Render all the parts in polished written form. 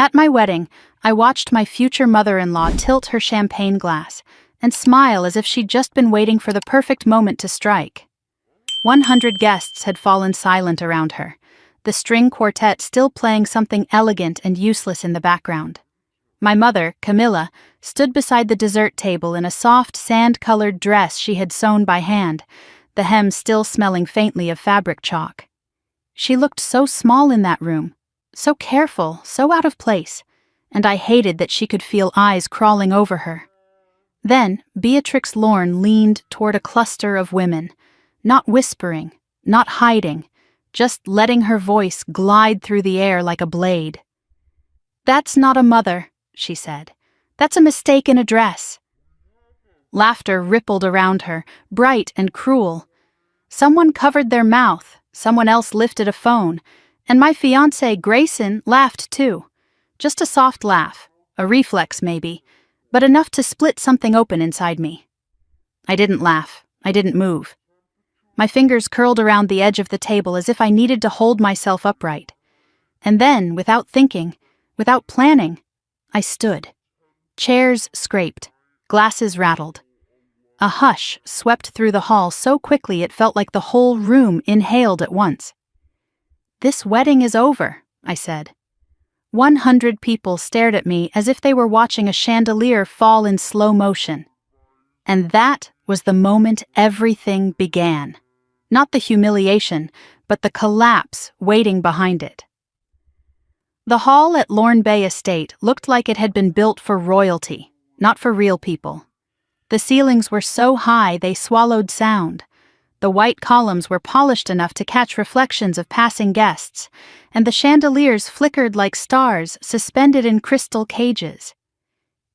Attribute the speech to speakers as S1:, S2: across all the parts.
S1: At my wedding, I watched my future mother-in-law tilt her champagne glass and smile as if she'd just been waiting for the perfect moment to strike. 100 guests had fallen silent around her, the string quartet still playing something elegant and useless in the background. My mother, Camilla, stood beside the dessert table in a soft sand-colored dress she had sewn by hand, the hem still smelling faintly of fabric chalk. She looked so small in that room, so careful, so out of place, and I hated that she could feel eyes crawling over her. Then, Beatrix Lorne leaned toward a cluster of women, not whispering, not hiding, just letting her voice glide through the air like a blade. "That's not a mother," she said. "That's a mistake in a dress." Laughter rippled around her, bright and cruel. Someone covered their mouth, someone else lifted a phone, and my fiancé, Grayson, laughed too. Just a soft laugh, a reflex maybe, but enough to split something open inside me. I didn't laugh. I didn't move. My fingers curled around the edge of the table as if I needed to hold myself upright. And then, without thinking, without planning, I stood. Chairs scraped. Glasses rattled. A hush swept through the hall so quickly it felt like the whole room inhaled at once. "This wedding is over," I said. 100 people stared at me as if they were watching a chandelier fall in slow motion. And that was the moment everything began. Not the humiliation, but the collapse waiting behind it. The hall at Lorne Bay Estate looked like it had been built for royalty, not for real people. The ceilings were so high they swallowed sound. The white columns were polished enough to catch reflections of passing guests, and the chandeliers flickered like stars suspended in crystal cages.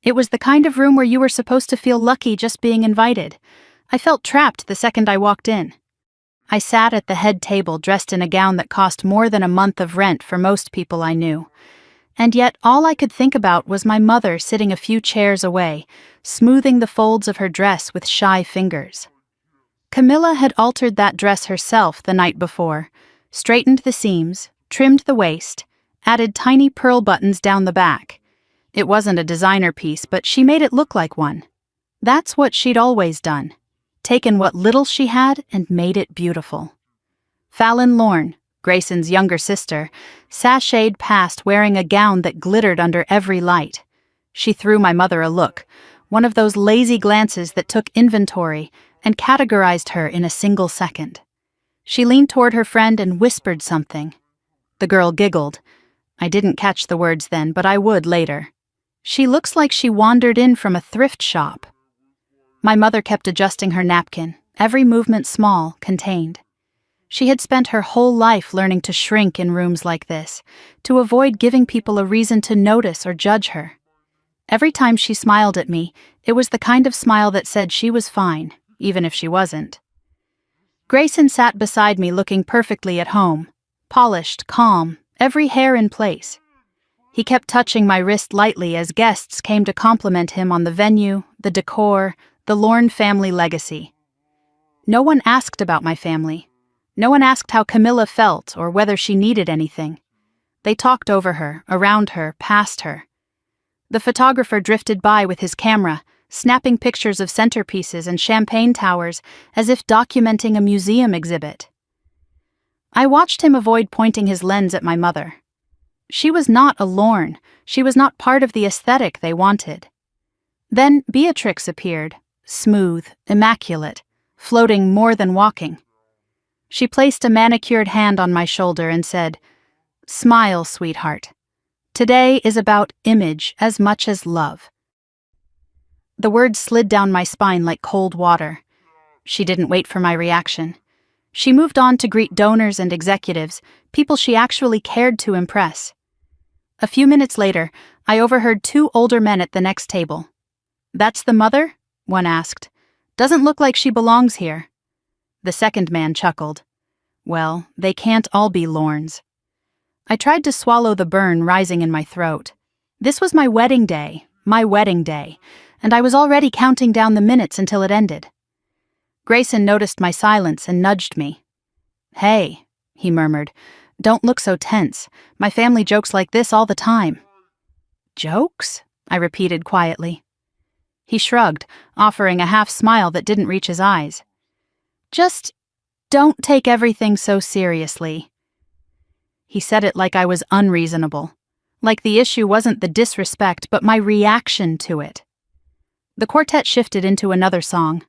S1: It was the kind of room where you were supposed to feel lucky just being invited. I felt trapped the second I walked in. I sat at the head table dressed in a gown that cost more than a month of rent for most people I knew. And yet all I could think about was my mother sitting a few chairs away, smoothing the folds of her dress with shy fingers. Camilla had altered that dress herself the night before, straightened the seams, trimmed the waist, added tiny pearl buttons down the back. It wasn't a designer piece, but she made it look like one. That's what she'd always done. Taken what little she had and made it beautiful. Fallon Lorne, Grayson's younger sister, sashayed past wearing a gown that glittered under every light. She threw my mother a look, one of those lazy glances that took inventory and categorized her in a single second. She leaned toward her friend and whispered something. The girl giggled. I didn't catch the words then, but I would later. "She looks like she wandered in from a thrift shop." My mother kept adjusting her napkin, every movement small, contained. She had spent her whole life learning to shrink in rooms like this, to avoid giving people a reason to notice or judge her. Every time she smiled at me, it was the kind of smile that said she was fine, even if she wasn't. Grayson sat beside me looking perfectly at home, polished, calm, every hair in place. He kept touching my wrist lightly as guests came to compliment him on the venue, the decor, the Lorne family legacy. No one asked about my family. No one asked how Camilla felt or whether she needed anything. They talked over her, around her, past her. The photographer drifted by with his camera, snapping pictures of centerpieces and champagne towers as if documenting a museum exhibit. I watched him avoid pointing his lens at my mother. She was not a Lorne. She was not part of the aesthetic they wanted. Then Beatrix appeared, smooth, immaculate, floating more than walking. She placed a manicured hand on my shoulder and said, "Smile, sweetheart. Today is about image as much as love." The words slid down my spine like cold water. She didn't wait for my reaction. She moved on to greet donors and executives, people she actually cared to impress. A few minutes later, I overheard two older men at the next table. "That's the mother?" one asked. "Doesn't look like she belongs here." The second man chuckled. "Well, they can't all be Lornes." I tried to swallow the burn rising in my throat. This was my wedding day, and I was already counting down the minutes until it ended. Grayson noticed my silence and nudged me. "Hey," he murmured, "don't look so tense. My family jokes like this all the time." Jokes? I repeated quietly. He shrugged, offering a half-smile that didn't reach his eyes. Just don't take everything so seriously. He said it like I was unreasonable, like the issue wasn't the disrespect but my reaction to it. The quartet shifted into another song.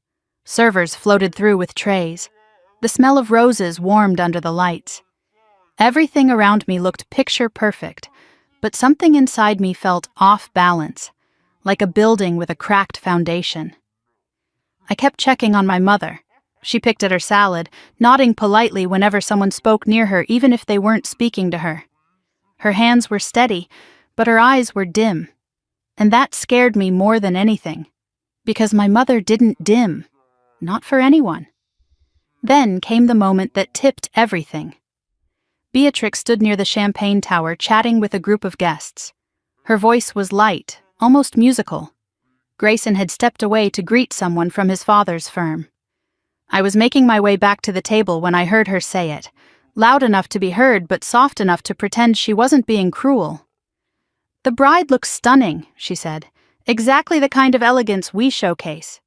S1: Servers floated through with trays. The smell of roses warmed under the lights. Everything around me looked picture perfect, but something inside me felt off balance, like a building with a cracked foundation. I kept checking on my mother. She picked at her salad, nodding politely whenever someone spoke near her, even if they weren't speaking to her. Her hands were steady, but her eyes were dim. And that scared me more than anything, because my mother didn't dim, not for anyone. Then came the moment that tipped everything. Beatrix stood near the champagne tower chatting with a group of guests. Her voice was light, almost musical. Grayson had stepped away to greet someone from his father's firm. I was making my way back to the table when I heard her say it, loud enough to be heard but soft enough to pretend she wasn't being cruel. "The bride looks stunning," she said. "Exactly the kind of elegance we showcase."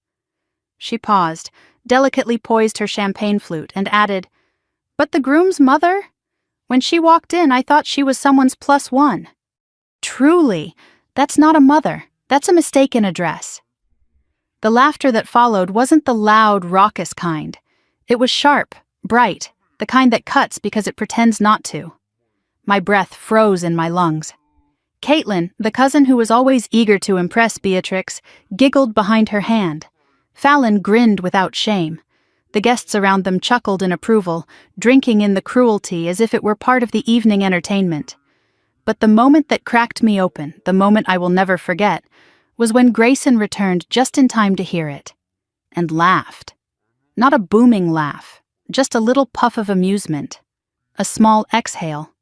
S1: She paused, delicately poised her champagne flute, and added, "But the groom's mother? When she walked in, I thought she was someone's +1. Truly, that's not a mother. That's a mistaken address." The laughter that followed wasn't the loud, raucous kind. It was sharp, bright, the kind that cuts because it pretends not to. My breath froze in my lungs. Caitlin, the cousin who was always eager to impress Beatrix, giggled behind her hand. Fallon grinned without shame. The guests around them chuckled in approval, drinking in the cruelty as if it were part of the evening entertainment. But the moment that cracked me open, the moment I will never forget, was when Grayson returned just in time to hear it. And laughed. Not a booming laugh, just a little puff of amusement. A small exhale.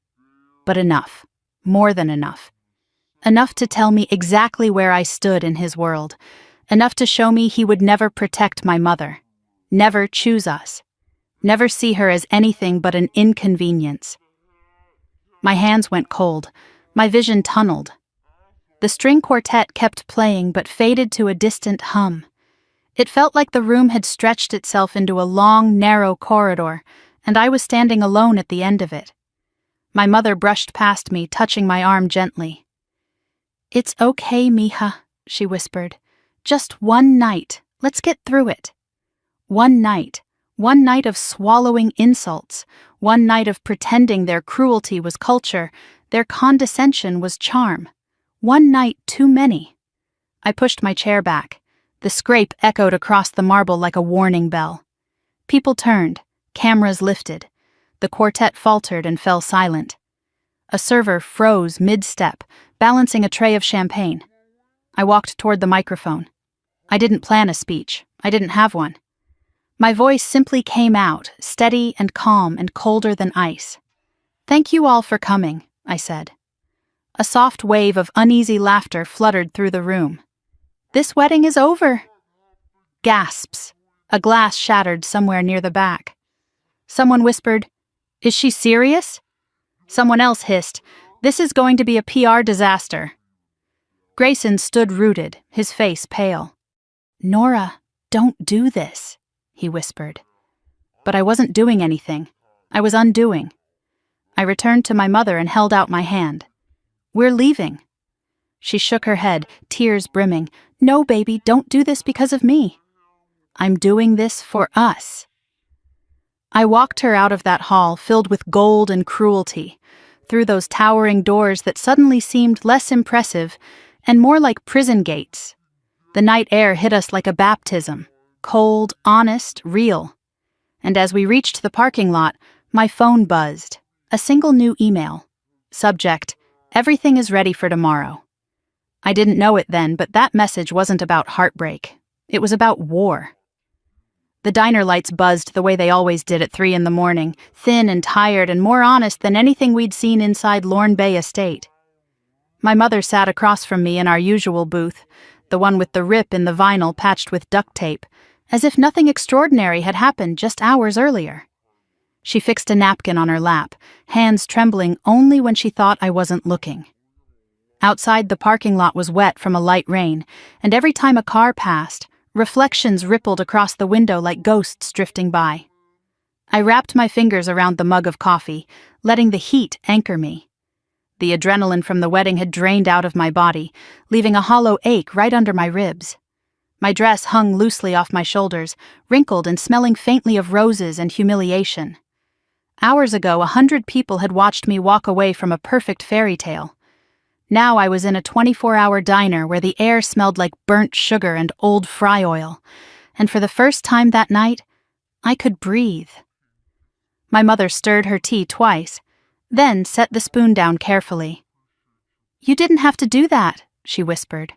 S1: But enough. More than enough. Enough to tell me exactly where I stood in his world. Enough to show me he would never protect my mother. Never choose us. Never see her as anything but an inconvenience. My hands went cold. My vision tunneled. The string quartet kept playing but faded to a distant hum. It felt like the room had stretched itself into a long, narrow corridor, and I was standing alone at the end of it. My mother brushed past me, touching my arm gently. "It's okay, mija," she whispered. "Just one night. Let's get through it." One night of swallowing insults, one night of pretending their cruelty was culture, their condescension was charm. One night too many. I pushed my chair back. The scrape echoed across the marble like a warning bell. People turned, cameras lifted. The quartet faltered and fell silent. A server froze mid-step, balancing a tray of champagne. I walked toward the microphone. I didn't plan a speech. I didn't have one. My voice simply came out, steady and calm and colder than ice. "Thank you all for coming," I said. A soft wave of uneasy laughter fluttered through the room. "This wedding is over." Gasps. A glass shattered somewhere near the back. Someone whispered, "Is she serious?" Someone else hissed, "This is going to be a PR disaster." Grayson stood rooted, his face pale. "Nora, don't do this," he whispered. But I wasn't doing anything. I was undoing. I returned to my mother and held out my hand. "We're leaving." She shook her head, tears brimming. "No, baby, don't do this because of me. I'm doing this for us." I walked her out of that hall filled with gold and cruelty, through those towering doors that suddenly seemed less impressive and more like prison gates. The night air hit us like a baptism, cold, honest, real. And as we reached the parking lot, my phone buzzed. A single new email. Subject, "Everything is ready for tomorrow." I didn't know it then, but that message wasn't about heartbreak. It was about war. The diner lights buzzed the way they always did at 3 a.m, thin and tired and more honest than anything we'd seen inside Lorne Bay Estate. My mother sat across from me in our usual booth, the one with the rip in the vinyl patched with duct tape, as if nothing extraordinary had happened just hours earlier. She fixed a napkin on her lap, hands trembling only when she thought I wasn't looking. Outside, the parking lot was wet from a light rain, and every time a car passed, reflections rippled across the window like ghosts drifting by. I wrapped my fingers around the mug of coffee, letting the heat anchor me. The adrenaline from the wedding had drained out of my body, leaving a hollow ache right under my ribs. My dress hung loosely off my shoulders, wrinkled and smelling faintly of roses and humiliation. Hours ago, 100 people had watched me walk away from a perfect fairy tale. Now I was in a 24-hour diner where the air smelled like burnt sugar and old fry oil, and for the first time that night, I could breathe. My mother stirred her tea twice, then set the spoon down carefully. "You didn't have to do that," she whispered.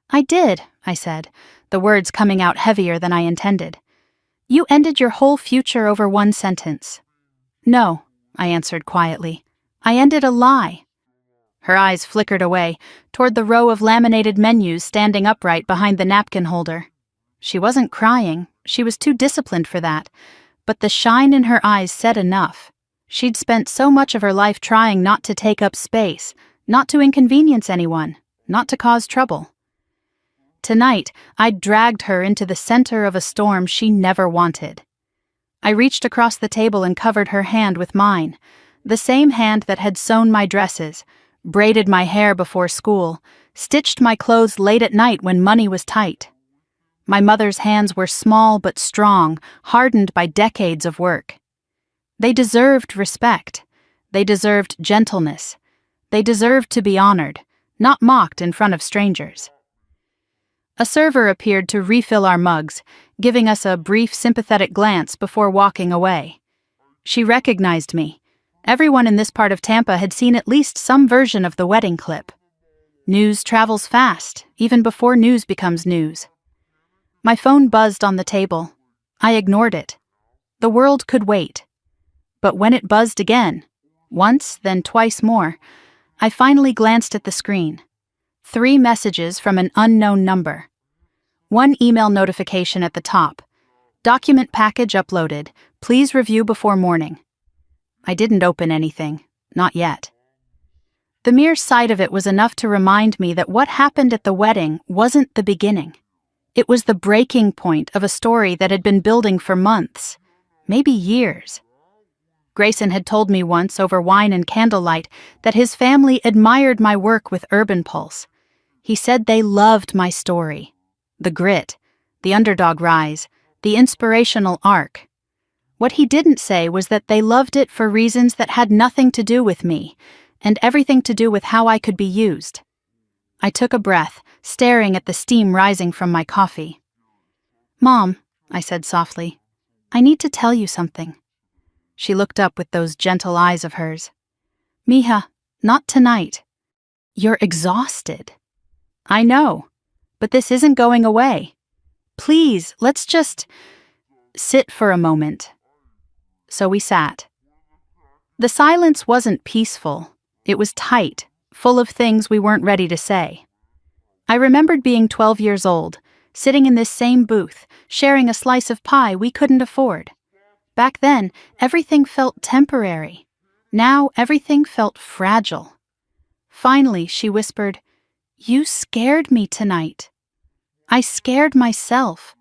S1: "I did," I said, the words coming out heavier than I intended. "You ended your whole future over one sentence." "No," I answered quietly. "I ended a lie." Her eyes flickered away, toward the row of laminated menus standing upright behind the napkin holder. She wasn't crying, she was too disciplined for that, but the shine in her eyes said enough. She'd spent so much of her life trying not to take up space, not to inconvenience anyone, not to cause trouble. Tonight, I'd dragged her into the center of a storm she never wanted. I reached across the table and covered her hand with mine, the same hand that had sewn my dresses, braided my hair before school, stitched my clothes late at night when money was tight. My mother's hands were small but strong, hardened by decades of work. They deserved respect. They deserved gentleness. They deserved to be honored, not mocked in front of strangers. A server appeared to refill our mugs, giving us a brief sympathetic glance before walking away. She recognized me. Everyone in this part of Tampa had seen at least some version of the wedding clip. News travels fast, even before news becomes news. My phone buzzed on the table. I ignored it. The world could wait. But when it buzzed again, once, then twice more, I finally glanced at the screen. 3 messages from an unknown number. 1 email notification at the top. "Document package uploaded. Please review before morning." I didn't open anything, not yet. The mere sight of it was enough to remind me that what happened at the wedding wasn't the beginning. It was the breaking point of a story that had been building for months, maybe years. Grayson had told me once over wine and candlelight that his family admired my work with Urban Pulse. He said they loved my story. The grit, the underdog rise, the inspirational arc. What he didn't say was that they loved it for reasons that had nothing to do with me, and everything to do with how I could be used. I took a breath, staring at the steam rising from my coffee. "Mom," I said softly, "I need to tell you something." She looked up with those gentle eyes of hers. "Mija, not tonight. You're exhausted." "I know, but this isn't going away. Please, let's just sit for a moment." So we sat. The silence wasn't peaceful. It was tight, full of things we weren't ready to say. I remembered being 12 years old, sitting in this same booth, sharing a slice of pie we couldn't afford. Back then, everything felt temporary. Now everything felt fragile. Finally, she whispered, "You scared me tonight." "I scared myself.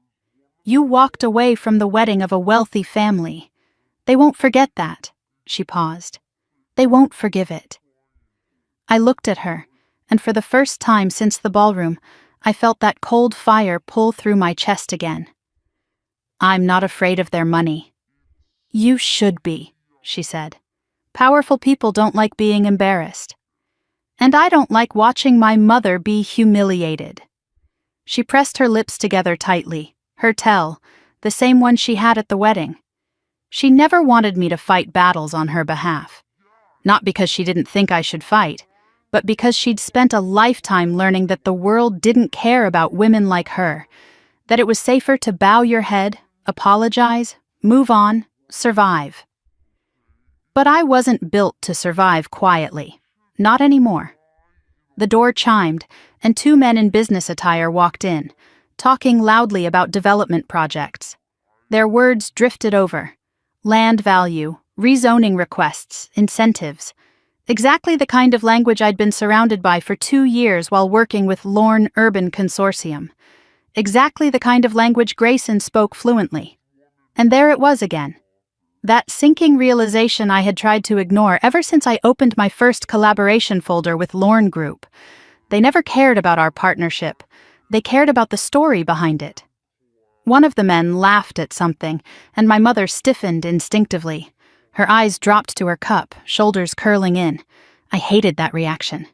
S1: You walked away from the wedding of a wealthy family. They won't forget that." She paused. "They won't forgive it." I looked at her, and for the first time since the ballroom, I felt that cold fire pull through my chest again. "I'm not afraid of their money." "You should be," she said. "Powerful people don't like being embarrassed. And I don't like watching my mother be humiliated." She pressed her lips together tightly, her tell, the same one she had at the wedding. She never wanted me to fight battles on her behalf. Not because she didn't think I should fight, but because she'd spent a lifetime learning that the world didn't care about women like her, that it was safer to bow your head, apologize, move on, survive. But I wasn't built to survive quietly. Not anymore. The door chimed, and 2 men in business attire walked in, talking loudly about development projects. Their words drifted over. Land value, rezoning requests, incentives. Exactly the kind of language I'd been surrounded by for 2 years while working with Lorne Urban Consortium. Exactly the kind of language Grayson spoke fluently. And there it was again. That sinking realization I had tried to ignore ever since I opened my first collaboration folder with Lorne Group. They never cared about our partnership. They cared about the story behind it. One of the men laughed at something, and my mother stiffened instinctively. Her eyes dropped to her cup, shoulders curling in. I hated that reaction.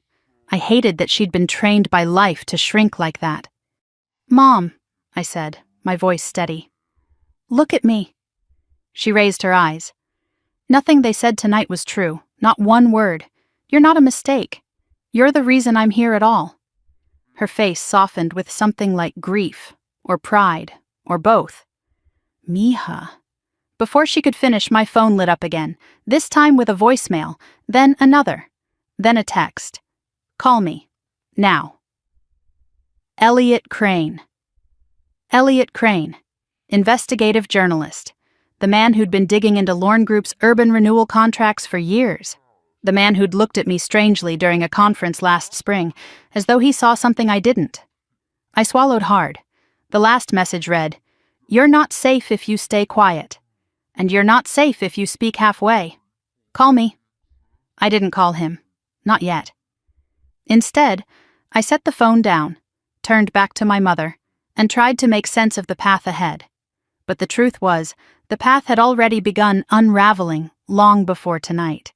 S1: I hated that she'd been trained by life to shrink like that. "Mom," I said, my voice steady. "Look at me." She raised her eyes. "Nothing they said tonight was true, not one word. You're not a mistake. You're the reason I'm here at all." Her face softened with something like grief, or pride, or both. Mija. Before she could finish, my phone lit up again, this time with a voicemail, then another, then a text. "Call me. Now." Elliot Crane. Elliot Crane, investigative journalist. The man who'd been digging into Lorne Group's urban renewal contracts for years. The man who'd looked at me strangely during a conference last spring, as though he saw something I didn't. I swallowed hard. The last message read, "You're not safe if you stay quiet. And you're not safe if you speak halfway. Call me." I didn't call him. Not yet. Instead, I set the phone down, turned back to my mother, and tried to make sense of the path ahead. But the truth was, the path had already begun unraveling long before tonight.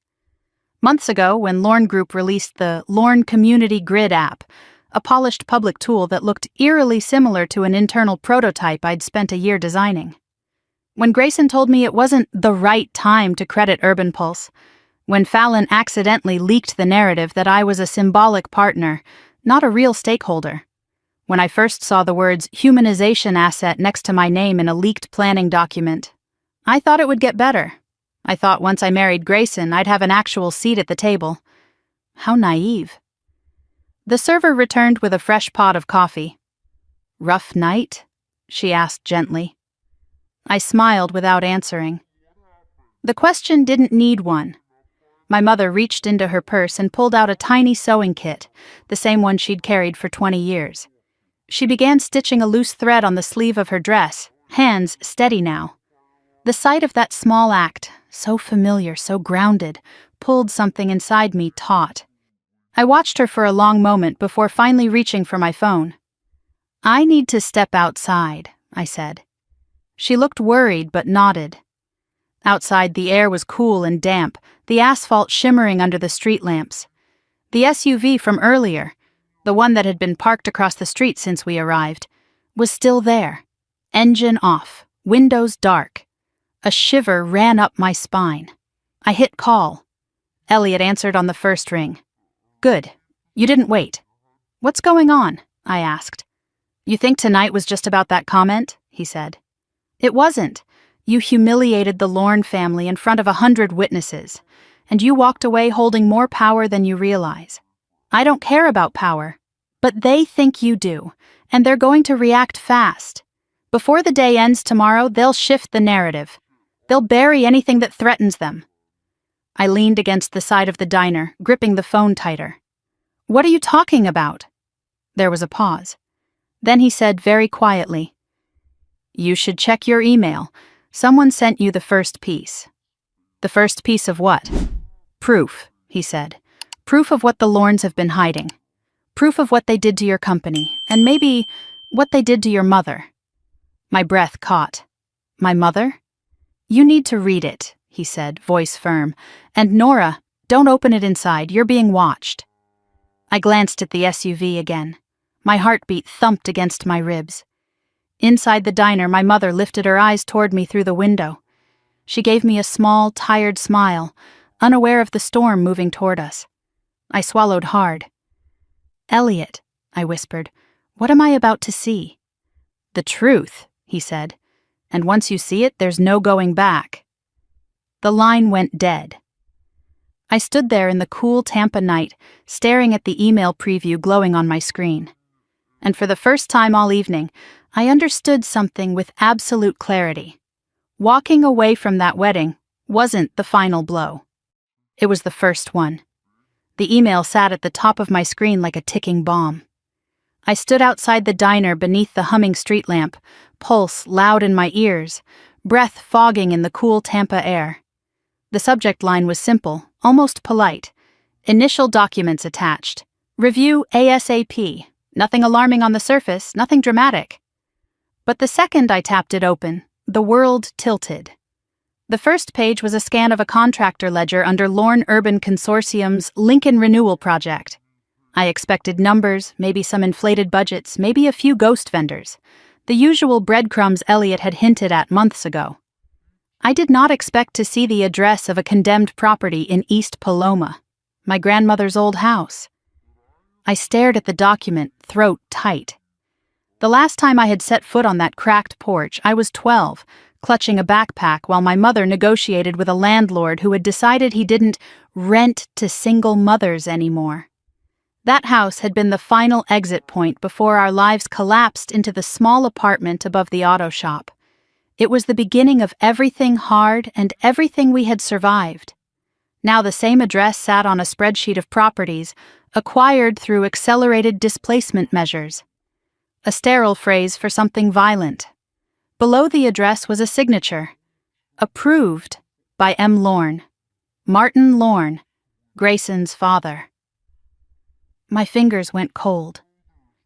S1: Months ago, when Lorne Group released the Lorne Community Grid app, a polished public tool that looked eerily similar to an internal prototype I'd spent a year designing. When Grayson told me it wasn't the right time to credit Urban Pulse, when Fallon accidentally leaked the narrative that I was a symbolic partner, not a real stakeholder, when I first saw the words humanization asset next to my name in a leaked planning document, I thought it would get better. I thought once I married Grayson, I'd have an actual seat at the table. How naive. The server returned with a fresh pot of coffee. "Rough night?" she asked gently. I smiled without answering. The question didn't need one. My mother reached into her purse and pulled out a tiny sewing kit, the same one she'd carried for 20 years. She began stitching a loose thread on the sleeve of her dress, hands steady now. The sight of that small act, so familiar, so grounded, pulled something inside me taut. I watched her for a long moment before finally reaching for my phone. "I need to step outside," I said. She looked worried but nodded. Outside, the air was cool and damp, the asphalt shimmering under the street lamps. The SUV from earlier, the one that had been parked across the street since we arrived, was still there. Engine off, windows dark. A shiver ran up my spine. I hit call. Elliot answered on the first ring. "Good. You didn't wait." "What's going on?" I asked. "You think tonight was just about that comment?" he said. "It wasn't. You humiliated the Lorne family in front of 100 witnesses, and you walked away holding more power than you realize. I don't care about power, but they think you do, and they're going to react fast. Before the day ends tomorrow, they'll shift the narrative. They'll bury anything that threatens them." I leaned against the side of the diner, gripping the phone tighter. "What are you talking about?" There was a pause. Then he said very quietly, "You should check your email. Someone sent you the first piece." "The first piece of what?" "Proof," he said. "Proof of what the Lornes have been hiding. Proof of what they did to your company, and maybe what they did to your mother." My breath caught. "My mother?" "You need to read it," he said, voice firm. "And Nora, don't open it inside. You're being watched." I glanced at the SUV again. My heartbeat thumped against my ribs. Inside the diner, my mother lifted her eyes toward me through the window. She gave me a small, tired smile, unaware of the storm moving toward us. I swallowed hard. "Elliot," I whispered, "what am I about to see?" "The truth," he said. "And once you see it, there's no going back." The line went dead. I stood there in the cool Tampa night, staring at the email preview glowing on my screen. And for the first time all evening, I understood something with absolute clarity. Walking away from that wedding wasn't the final blow. It was the first one. The email sat at the top of my screen like a ticking bomb. I stood outside the diner beneath the humming street lamp, pulse loud in my ears, breath fogging in the cool Tampa air. The subject line was simple, almost polite. Initial documents attached. Review ASAP. Nothing alarming on the surface, nothing dramatic. But the second I tapped it open, the world tilted. The first page was a scan of a contractor ledger under Lorne Urban Consortium's Lincoln Renewal Project. I expected numbers, maybe some inflated budgets, maybe a few ghost vendors. The usual breadcrumbs Elliot had hinted at months ago. I did not expect to see the address of a condemned property in East Paloma, my grandmother's old house. I stared at the document, throat tight. The last time I had set foot on that cracked porch, I was 12, clutching a backpack while my mother negotiated with a landlord who had decided he didn't rent to single mothers anymore. That house had been the final exit point before our lives collapsed into the small apartment above the auto shop. It was the beginning of everything hard and everything we had survived. Now the same address sat on a spreadsheet of properties, acquired through accelerated displacement measures. A sterile phrase for something violent. Below the address was a signature. Approved by M. Lorne. Martin Lorne, Grayson's father. My fingers went cold.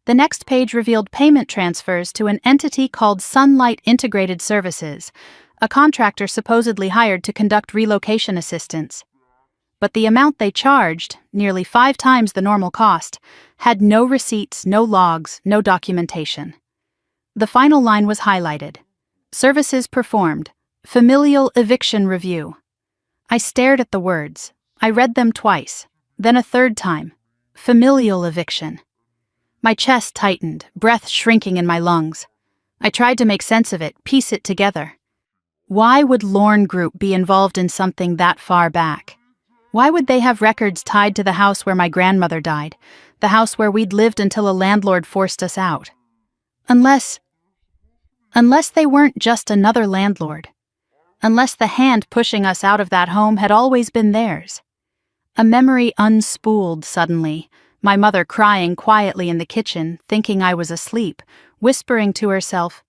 S1: The next page revealed payment transfers to an entity called Sunlight Integrated Services, a contractor supposedly hired to conduct relocation assistance. But the amount they charged, nearly 5 times the normal cost, had no receipts, no logs, no documentation. The final line was highlighted. Services performed. Familial eviction review. I stared at the words. I read them twice, then a third time. Familial eviction. My chest tightened, breath shrinking in my lungs. I tried to make sense of it, piece it together. Why would Lorne Group be involved in something that far back? Why would they have records tied to the house where my grandmother died, the house where we'd lived until a landlord forced us out? Unless they weren't just another landlord. Unless the hand pushing us out of that home had always been theirs. A memory unspooled suddenly, my mother crying quietly in the kitchen, thinking I was asleep, whispering to herself,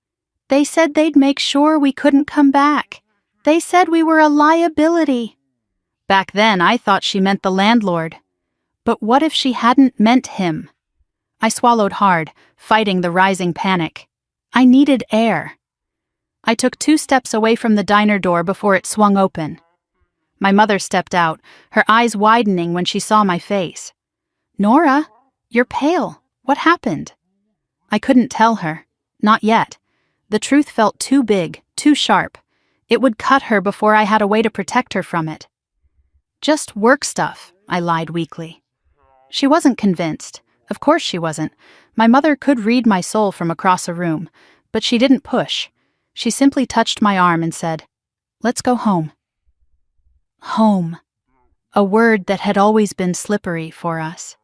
S1: "They said they'd make sure we couldn't come back. They said we were a liability." Back then, I thought she meant the landlord. But what if she hadn't meant him? I swallowed hard, fighting the rising panic. I needed air. I took 2 steps away from the diner door before it swung open. My mother stepped out, her eyes widening when she saw my face. "Nora, you're pale. What happened?" I couldn't tell her. Not yet. The truth felt too big, too sharp. It would cut her before I had a way to protect her from it. "Just work stuff," I lied weakly. She wasn't convinced. Of course she wasn't. My mother could read my soul from across a room, but she didn't push. She simply touched my arm and said, "Let's go home." Home. A word that had always been slippery for us.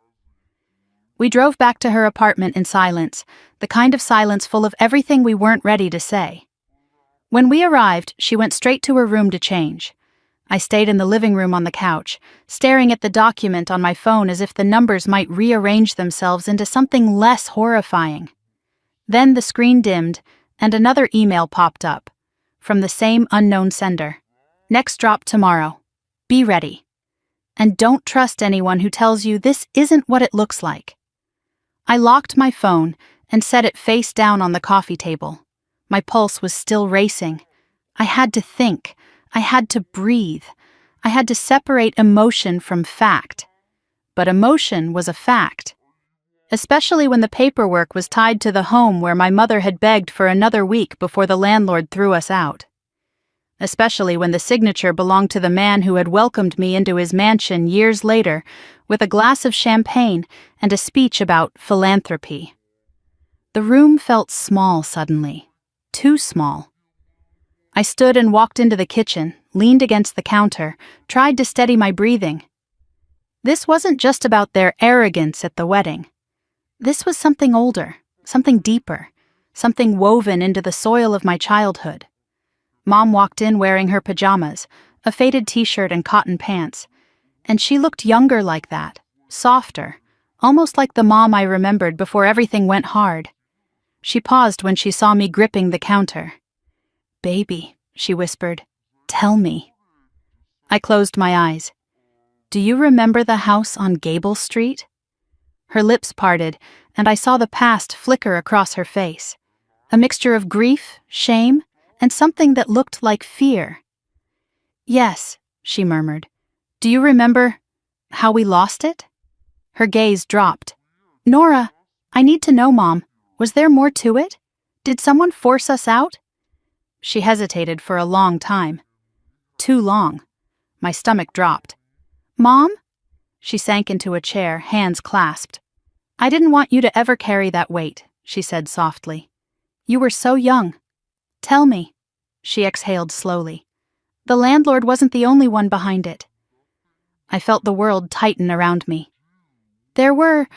S1: We drove back to her apartment in silence, the kind of silence full of everything we weren't ready to say. When we arrived, she went straight to her room to change. I stayed in the living room on the couch, staring at the document on my phone as if the numbers might rearrange themselves into something less horrifying. Then the screen dimmed, and another email popped up. From the same unknown sender. "Next drop tomorrow. Be ready. And don't trust anyone who tells you this isn't what it looks like." I locked my phone and set it face down on the coffee table. My pulse was still racing. I had to think. I had to breathe. I had to separate emotion from fact. But emotion was a fact. Especially when the paperwork was tied to the home where my mother had begged for another week before the landlord threw us out. Especially when the signature belonged to the man who had welcomed me into his mansion years later with a glass of champagne and a speech about philanthropy. The room felt small suddenly. Too small. I stood and walked into the kitchen, leaned against the counter, tried to steady my breathing. This wasn't just about their arrogance at the wedding. This was something older, something deeper, something woven into the soil of my childhood. Mom walked in wearing her pajamas, a faded t-shirt and cotton pants, and she looked younger like that, softer, almost like the mom I remembered before everything went hard. She paused when she saw me gripping the counter. "Baby," she whispered, "tell me." I closed my eyes. "Do you remember the house on Gable Street?" Her lips parted, and I saw the past flicker across her face. A mixture of grief, shame, and something that looked like fear. "Yes," she murmured. "Do you remember how we lost it?" Her gaze dropped. "Nora, I need to know, Mom. Was there more to it? Did someone force us out?" She hesitated for a long time. Too long. My stomach dropped. "Mom?" She sank into a chair, hands clasped. "I didn't want you to ever carry that weight," she said softly. "You were so young. Tell me." She exhaled slowly. "The landlord wasn't the only one behind it." I felt the world tighten around me. "There were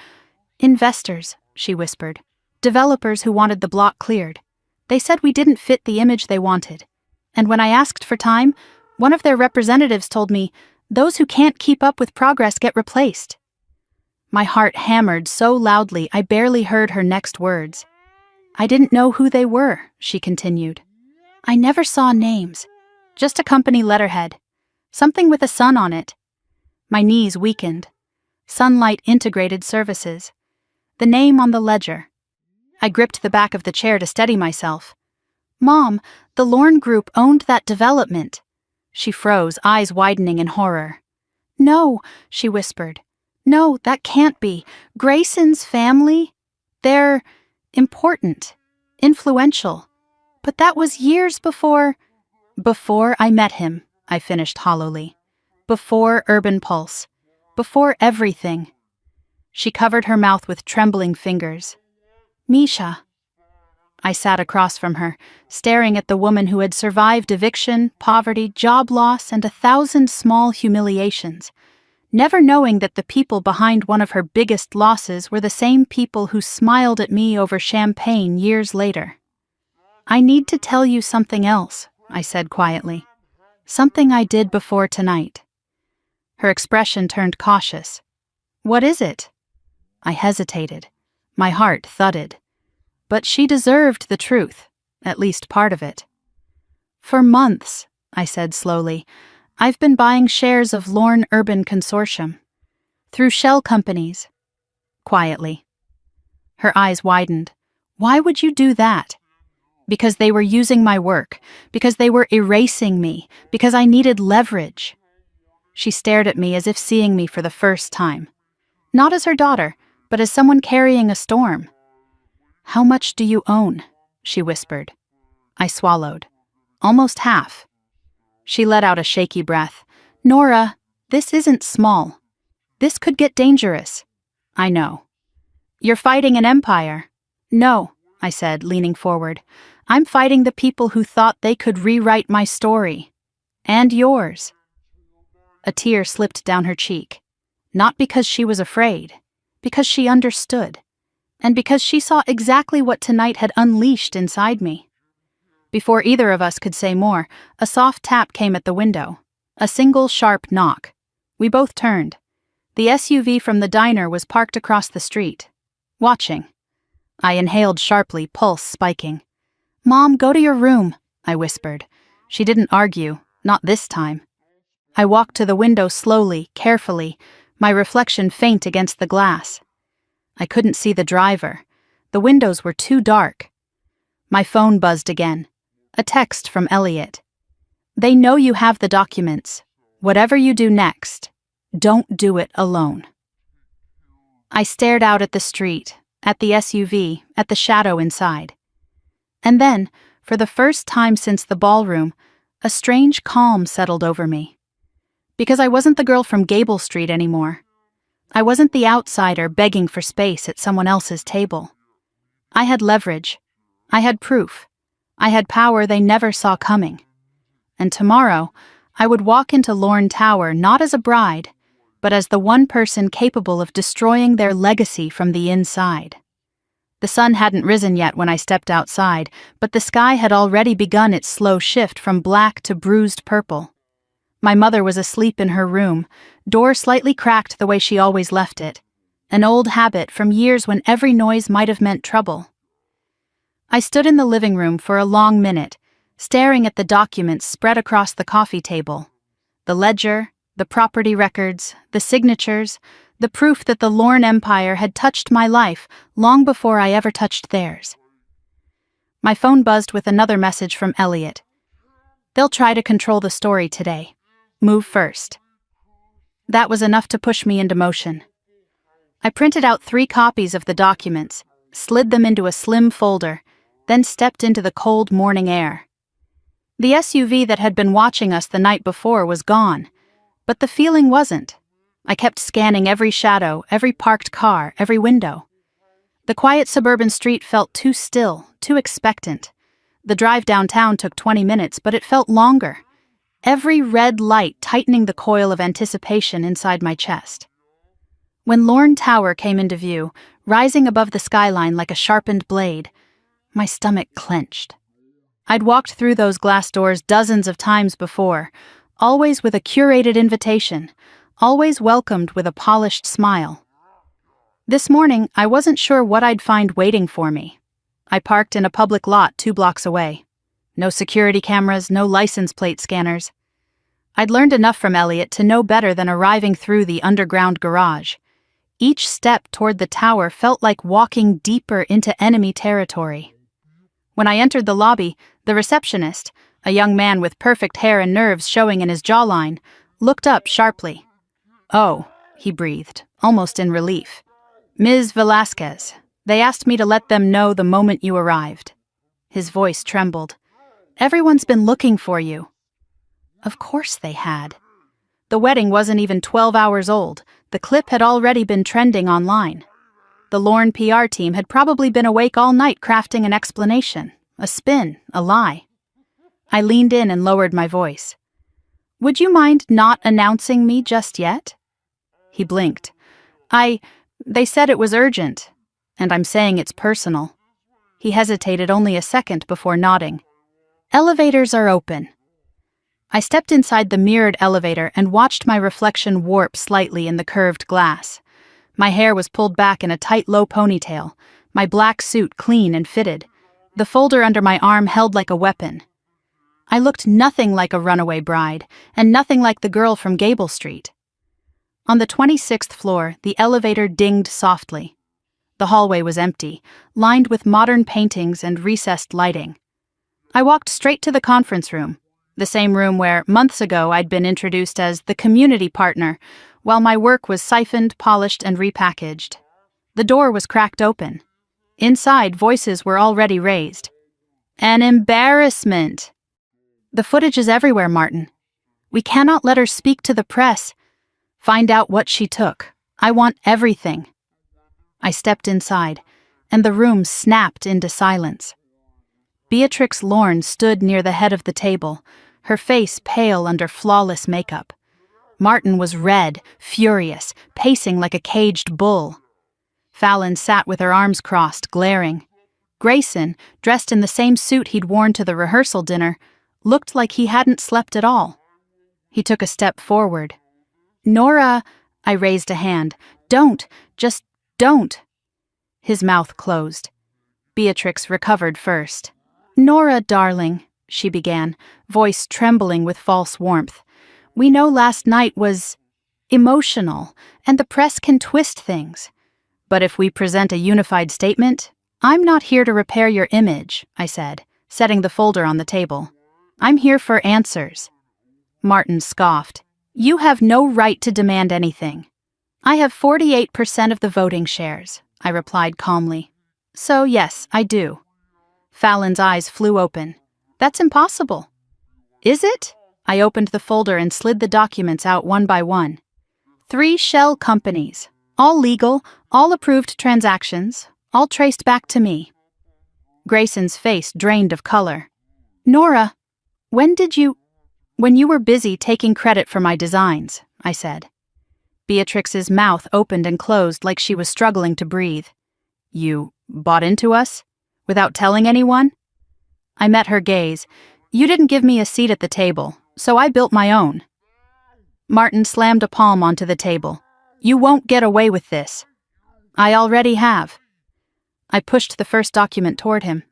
S1: investors," she whispered. "Developers who wanted the block cleared. They said we didn't fit the image they wanted. And when I asked for time, one of their representatives told me, 'Those who can't keep up with progress get replaced.'" My heart hammered so loudly I barely heard her next words. "I didn't know who they were," she continued. "I never saw names. Just a company letterhead. Something with a sun on it." My knees weakened. Sunlight Integrated Services. The name on the ledger. I gripped the back of the chair to steady myself. "Mom, the Lorne Group owned that development." She froze, eyes widening in horror. "No," she whispered. "No, that can't be. Grayson's family? They're important, influential. But that was years before—" "Before I met him," I finished hollowly. "Before Urban Pulse. Before everything." She covered her mouth with trembling fingers. "Misha." I sat across from her, staring at the woman who had survived eviction, poverty, job loss, and 1,000 small humiliations, never knowing that the people behind one of her biggest losses were the same people who smiled at me over champagne years later. "I need to tell you something else," I said quietly. "Something I did before tonight." Her expression turned cautious. "What is it?" I hesitated. My heart thudded. But she deserved the truth, at least part of it. "For months," I said slowly, "I've been buying shares of Lorne Urban Consortium. Through shell companies." Quietly. Her eyes widened. "Why would you do that?" "Because they were using my work, because they were erasing me, because I needed leverage." She stared at me as if seeing me for the first time. Not as her daughter, but as someone carrying a storm. "How much do you own?" she whispered. I swallowed. "Almost half." She let out a shaky breath. "Nora, this isn't small. This could get dangerous." "I know." "You're fighting an empire." "No," I said, leaning forward. "I'm fighting the people who thought they could rewrite my story. And yours." A tear slipped down her cheek. Not because she was afraid, because she understood, and because she saw exactly what tonight had unleashed inside me. Before either of us could say more, a soft tap came at the window. A single sharp knock. We both turned. The SUV from the diner was parked across the street. Watching. I inhaled sharply, pulse spiking. "Mom, go to your room," I whispered. She didn't argue, not this time. I walked to the window slowly, carefully, my reflection faint against the glass. I couldn't see the driver. The windows were too dark. My phone buzzed again. A text from Elliot. "They know you have the documents. Whatever you do next, don't do it alone." I stared out at the street, at the SUV, at the shadow inside. And then, for the first time since the ballroom, a strange calm settled over me. Because I wasn't the girl from Gable Street anymore. I wasn't the outsider begging for space at someone else's table. I had leverage. I had proof. I had power they never saw coming. And tomorrow, I would walk into Lorne Tower not as a bride, but as the one person capable of destroying their legacy from the inside. The sun hadn't risen yet when I stepped outside, but the sky had already begun its slow shift from black to bruised purple. My mother was asleep in her room, door slightly cracked the way she always left it. An old habit from years when every noise might have meant trouble. I stood in the living room for a long minute, staring at the documents spread across the coffee table. The ledger, the property records, the signatures, the proof that the Lorne Empire had touched my life long before I ever touched theirs. My phone buzzed with another message from Elliot. They'll try to control the story today. Move first. That was enough to push me into motion. I printed out 3 copies of the documents, slid them into a slim folder, then stepped into the cold morning air. The SUV that had been watching us the night before was gone, but the feeling wasn't. I kept scanning every shadow, every parked car, every window. The quiet suburban street felt too still, too expectant. The drive downtown took 20 minutes, but it felt longer. Every red light tightening the coil of anticipation inside my chest. When Lorne Tower came into view, rising above the skyline like a sharpened blade, my stomach clenched. I'd walked through those glass doors dozens of times before, always with a curated invitation, always welcomed with a polished smile. This morning, I wasn't sure what I'd find waiting for me. I parked in a public lot 2 blocks away. No security cameras, no license plate scanners. I'd learned enough from Elliot to know better than arriving through the underground garage. Each step toward the tower felt like walking deeper into enemy territory. When I entered the lobby, the receptionist, a young man with perfect hair and nerves showing in his jawline, looked up sharply. "Oh," he breathed, almost in relief. "Ms. Velasquez, they asked me to let them know the moment you arrived." His voice trembled. "Everyone's been looking for you." Of course they had. The wedding wasn't even 12 hours old. The clip had already been trending online. The Lorne PR team had probably been awake all night crafting an explanation, a spin, a lie. I leaned in and lowered my voice. "Would you mind not announcing me just yet?" He blinked. They said it was urgent, and I'm saying it's personal." He hesitated only a second before nodding. "Elevators are open." I stepped inside the mirrored elevator and watched my reflection warp slightly in the curved glass. My hair was pulled back in a tight low ponytail, my black suit clean and fitted, the folder under my arm held like a weapon. I looked nothing like a runaway bride, and nothing like the girl from Gable Street. On the 26th floor, the elevator dinged softly. The hallway was empty, lined with modern paintings and recessed lighting. I walked straight to the conference room, the same room where, months ago, I'd been introduced as the community partner, while my work was siphoned, polished, and repackaged. The door was cracked open. Inside, voices were already raised. "An embarrassment!" "The footage is everywhere, Martin. We cannot let her speak to the press. Find out what she took. I want everything." I stepped inside, and the room snapped into silence. Beatrix Lorne stood near the head of the table, her face pale under flawless makeup. Martin was red, furious, pacing like a caged bull. Fallon sat with her arms crossed, glaring. Grayson, dressed in the same suit he'd worn to the rehearsal dinner, looked like he hadn't slept at all. He took a step forward. "Nora," I raised a hand. Just don't." His mouth closed. Beatrix recovered first. "Nora, darling," she began, voice trembling with false warmth. "We know last night was emotional, and the press can twist things. But if we present a unified statement, I'm not here to repair your image," I said, setting the folder on the table. "I'm here for answers." Martin scoffed. "You have no right to demand anything." "I have 48% of the voting shares," I replied calmly. "So yes, I do." Fallon's eyes flew open. "That's impossible." "Is it?" I opened the folder and slid the documents out one by one. 3 shell companies, all legal, all approved transactions, all traced back to me. Grayson's face drained of color. "Nora, when you were busy taking credit for my designs," I said. Beatrix's mouth opened and closed like she was struggling to breathe. "You bought into us? Without telling anyone?" I met her gaze. "You didn't give me a seat at the table, so I built my own." Martin slammed a palm onto the table. You won't get away with this. I already have. I pushed the first document toward him.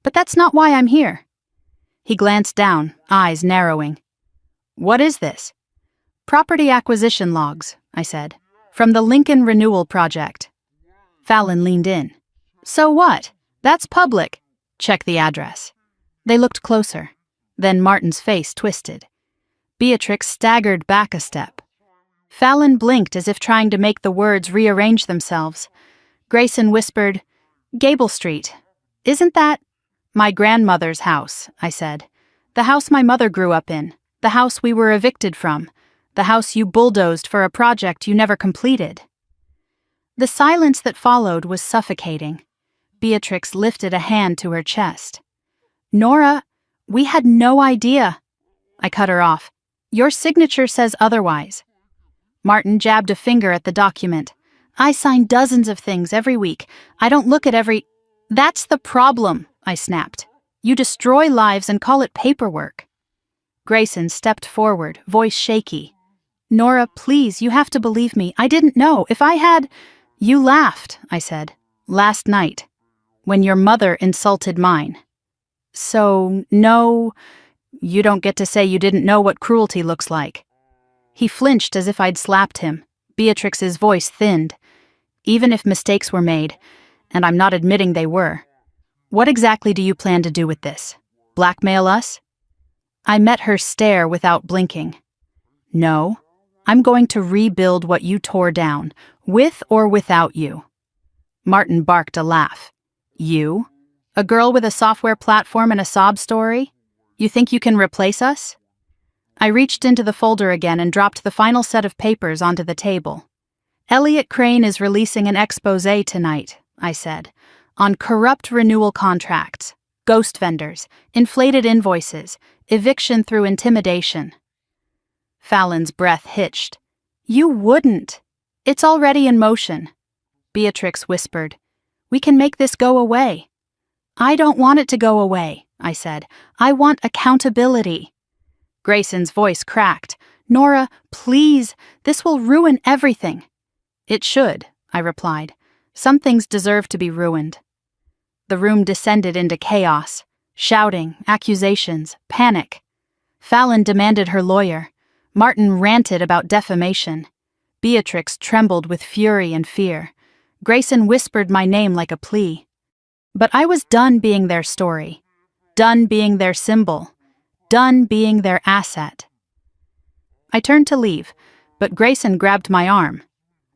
S1: But that's not why I'm here. He glanced down, eyes narrowing. What is this? Property acquisition logs, I said. From the Lincoln Renewal Project. Fallon leaned in. So what? That's public. Check the address. They looked closer. Then Martin's face twisted. Beatrix staggered back a step. Fallon blinked as if trying to make the words rearrange themselves. Grayson whispered, Gable Street. Isn't that? My grandmother's house, I said. The house my mother grew up in. The house we were evicted from. The house you bulldozed for a project you never completed. The silence that followed was suffocating. Beatrix lifted a hand to her chest. Nora, we had no idea. I cut her off. Your signature says otherwise. Martin jabbed a finger at the document. I sign dozens of things every week. I don't look at every... That's the problem, I snapped. You destroy lives and call it paperwork. Grayson stepped forward, voice shaky. Nora, please, you have to believe me. I didn't know. If I had... You laughed, I said. Last night. When your mother insulted mine. So, no... You don't get to say you didn't know what cruelty looks like. He flinched as if I'd slapped him. Beatrix's voice thinned. Even if mistakes were made, and I'm not admitting they were, what exactly do you plan to do with this? Blackmail us? I met her stare without blinking. No, I'm going to rebuild what you tore down, with or without you. Martin barked a laugh. You? A girl with a software platform and a sob story? You think you can replace us? I reached into the folder again and dropped the final set of papers onto the table. Elliot Crane is releasing an exposé tonight, I said, on corrupt renewal contracts, ghost vendors, inflated invoices, eviction through intimidation. Fallon's breath hitched. You wouldn't. It's already in motion. Beatrix whispered. We can make this go away. I don't want it to go away, I said. I want accountability. Grayson's voice cracked. Nora, please, this will ruin everything. It should, I replied. Some things deserve to be ruined. The room descended into chaos. Shouting, accusations, panic. Fallon demanded her lawyer. Martin ranted about defamation. Beatrix trembled with fury and fear. Grayson whispered my name like a plea. But I was done being their story. Done being their symbol. Done being their asset. I turned to leave, but Grayson grabbed my arm.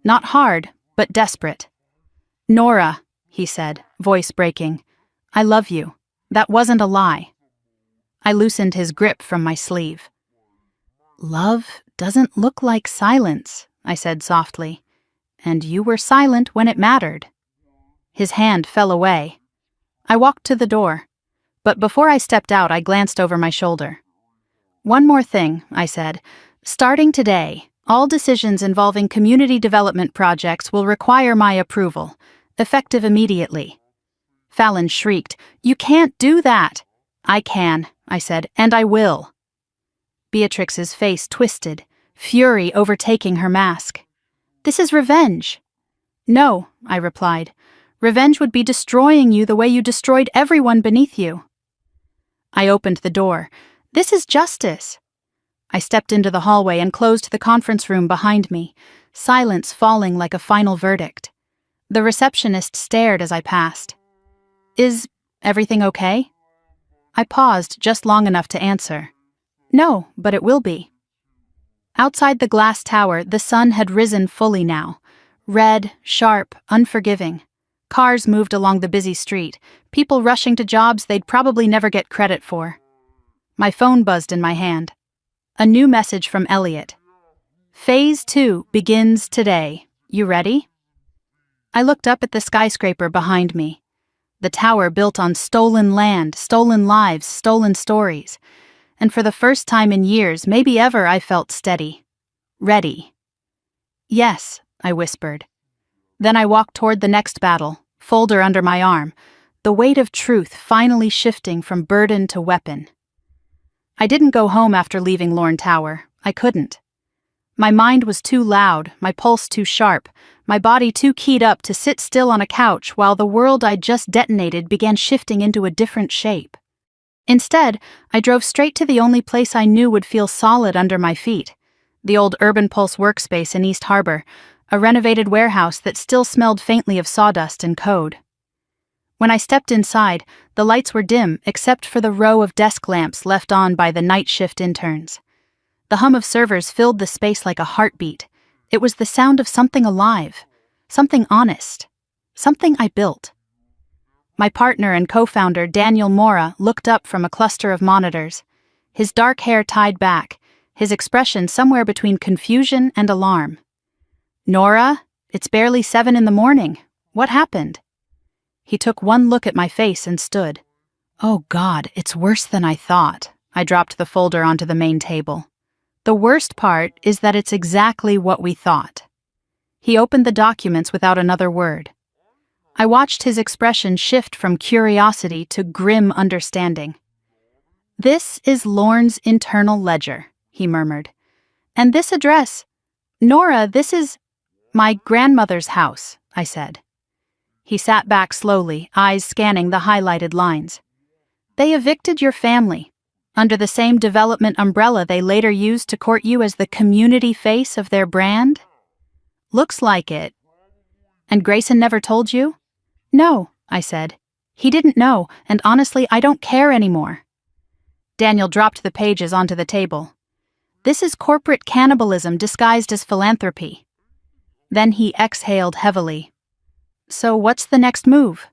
S1: Not hard, but desperate. Nora, he said, voice breaking. I love you. That wasn't a lie. I loosened his grip from my sleeve. Love doesn't look like silence, I said softly. And you were silent when it mattered. His hand fell away. I walked to the door. But before I stepped out, I glanced over my shoulder. One more thing, I said. Starting today, all decisions involving community development projects will require my approval, effective immediately. Fallon shrieked, You can't do that. I can, I said, and I will. Beatrix's face twisted, fury overtaking her mask. This is revenge. No, I replied. Revenge would be destroying you the way you destroyed everyone beneath you. I opened the door. This is justice. I stepped into the hallway and closed the conference room behind me, silence falling like a final verdict. The receptionist stared as I passed. Is everything okay? I paused just long enough to answer. No, but it will be. Outside the glass tower, the sun had risen fully now. Red, sharp, unforgiving. Cars moved along the busy street, people rushing to jobs they'd probably never get credit for. My phone buzzed in my hand. A new message from Elliot. Phase 2 begins today. You ready? I looked up at the skyscraper behind me. The tower built on stolen land, stolen lives, stolen stories. And for the first time in years, maybe ever, I felt steady. Ready. Yes, I whispered. Then I walked toward the next battle, folder under my arm, the weight of truth finally shifting from burden to weapon. I didn't go home after leaving Lorne Tower. I couldn't. My mind was too loud, my pulse too sharp, my body too keyed up to sit still on a couch while the world I'd just detonated began shifting into a different shape. Instead, I drove straight to the only place I knew would feel solid under my feet, the old Urban Pulse workspace in East Harbor, a renovated warehouse that still smelled faintly of sawdust and code. When I stepped inside, the lights were dim except for the row of desk lamps left on by the night shift interns. The hum of servers filled the space like a heartbeat. It was the sound of something alive, something honest, something I built. My partner and co-founder Daniel Mora looked up from a cluster of monitors, his dark hair tied back, his expression somewhere between confusion and alarm. "Nora, it's barely 7 in the morning. What happened?" He took one look at my face and stood. "Oh God, it's worse than I thought." I dropped the folder onto the main table. "The worst part is that it's exactly what we thought." He opened the documents without another word. I watched his expression shift from curiosity to grim understanding. "This is Lorne's internal ledger," he murmured. "And this address, Nora, this is my grandmother's house," I said. He sat back slowly, eyes scanning the highlighted lines. "They evicted your family, under the same development umbrella they later used to court you as the community face of their brand?" "Looks like it." "And Grayson never told you?" "No," I said. "He didn't know, and honestly, I don't care anymore." Daniel dropped the pages onto the table. "This is corporate cannibalism disguised as philanthropy." Then he exhaled heavily. "So what's the next move?"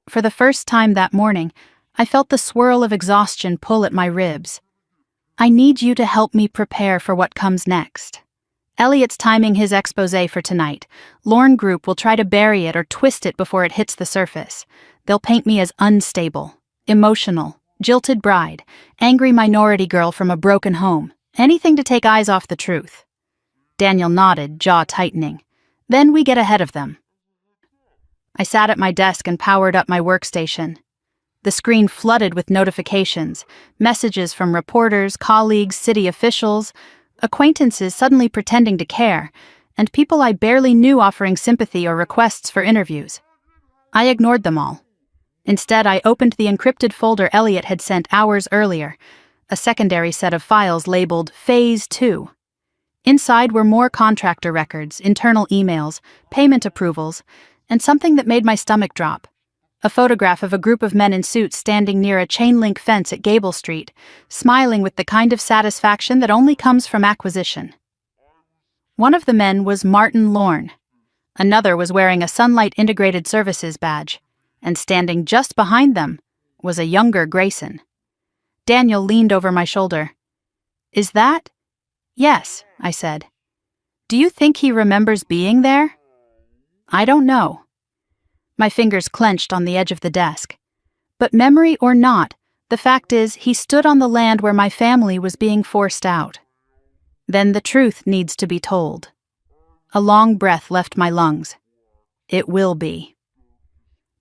S1: For the first time that morning, I felt the swirl of exhaustion pull at my ribs. "I need you to help me prepare for what comes next. Elliot's timing his exposé for tonight. Lorne Group will try to bury it or twist it before it hits the surface. They'll paint me as unstable, emotional, jilted bride, angry minority girl from a broken home, anything to take eyes off the truth." Daniel nodded, jaw tightening. "Then we get ahead of them." I sat at my desk and powered up my workstation. The screen flooded with notifications, messages from reporters, colleagues, city officials, acquaintances suddenly pretending to care, and people I barely knew offering sympathy or requests for interviews. I ignored them all. Instead, I opened the encrypted folder Elliot had sent hours earlier, a secondary set of files labeled Phase 2. Inside were more contractor records, internal emails, payment approvals, and something that made my stomach drop. A photograph of a group of men in suits standing near a chain-link fence at Gable Street, smiling with the kind of satisfaction that only comes from acquisition. One of the men was Martin Lorne. Another was wearing a Sunlight Integrated Services badge, and standing just behind them was a younger Grayson. Daniel leaned over my shoulder. "Is that?" "Yes," I said. "Do you think he remembers being there?" "I don't know." My fingers clenched on the edge of the desk. But memory or not, the fact is he stood on the land where my family was being forced out. Then the truth needs to be told. A long breath left my lungs. It will be.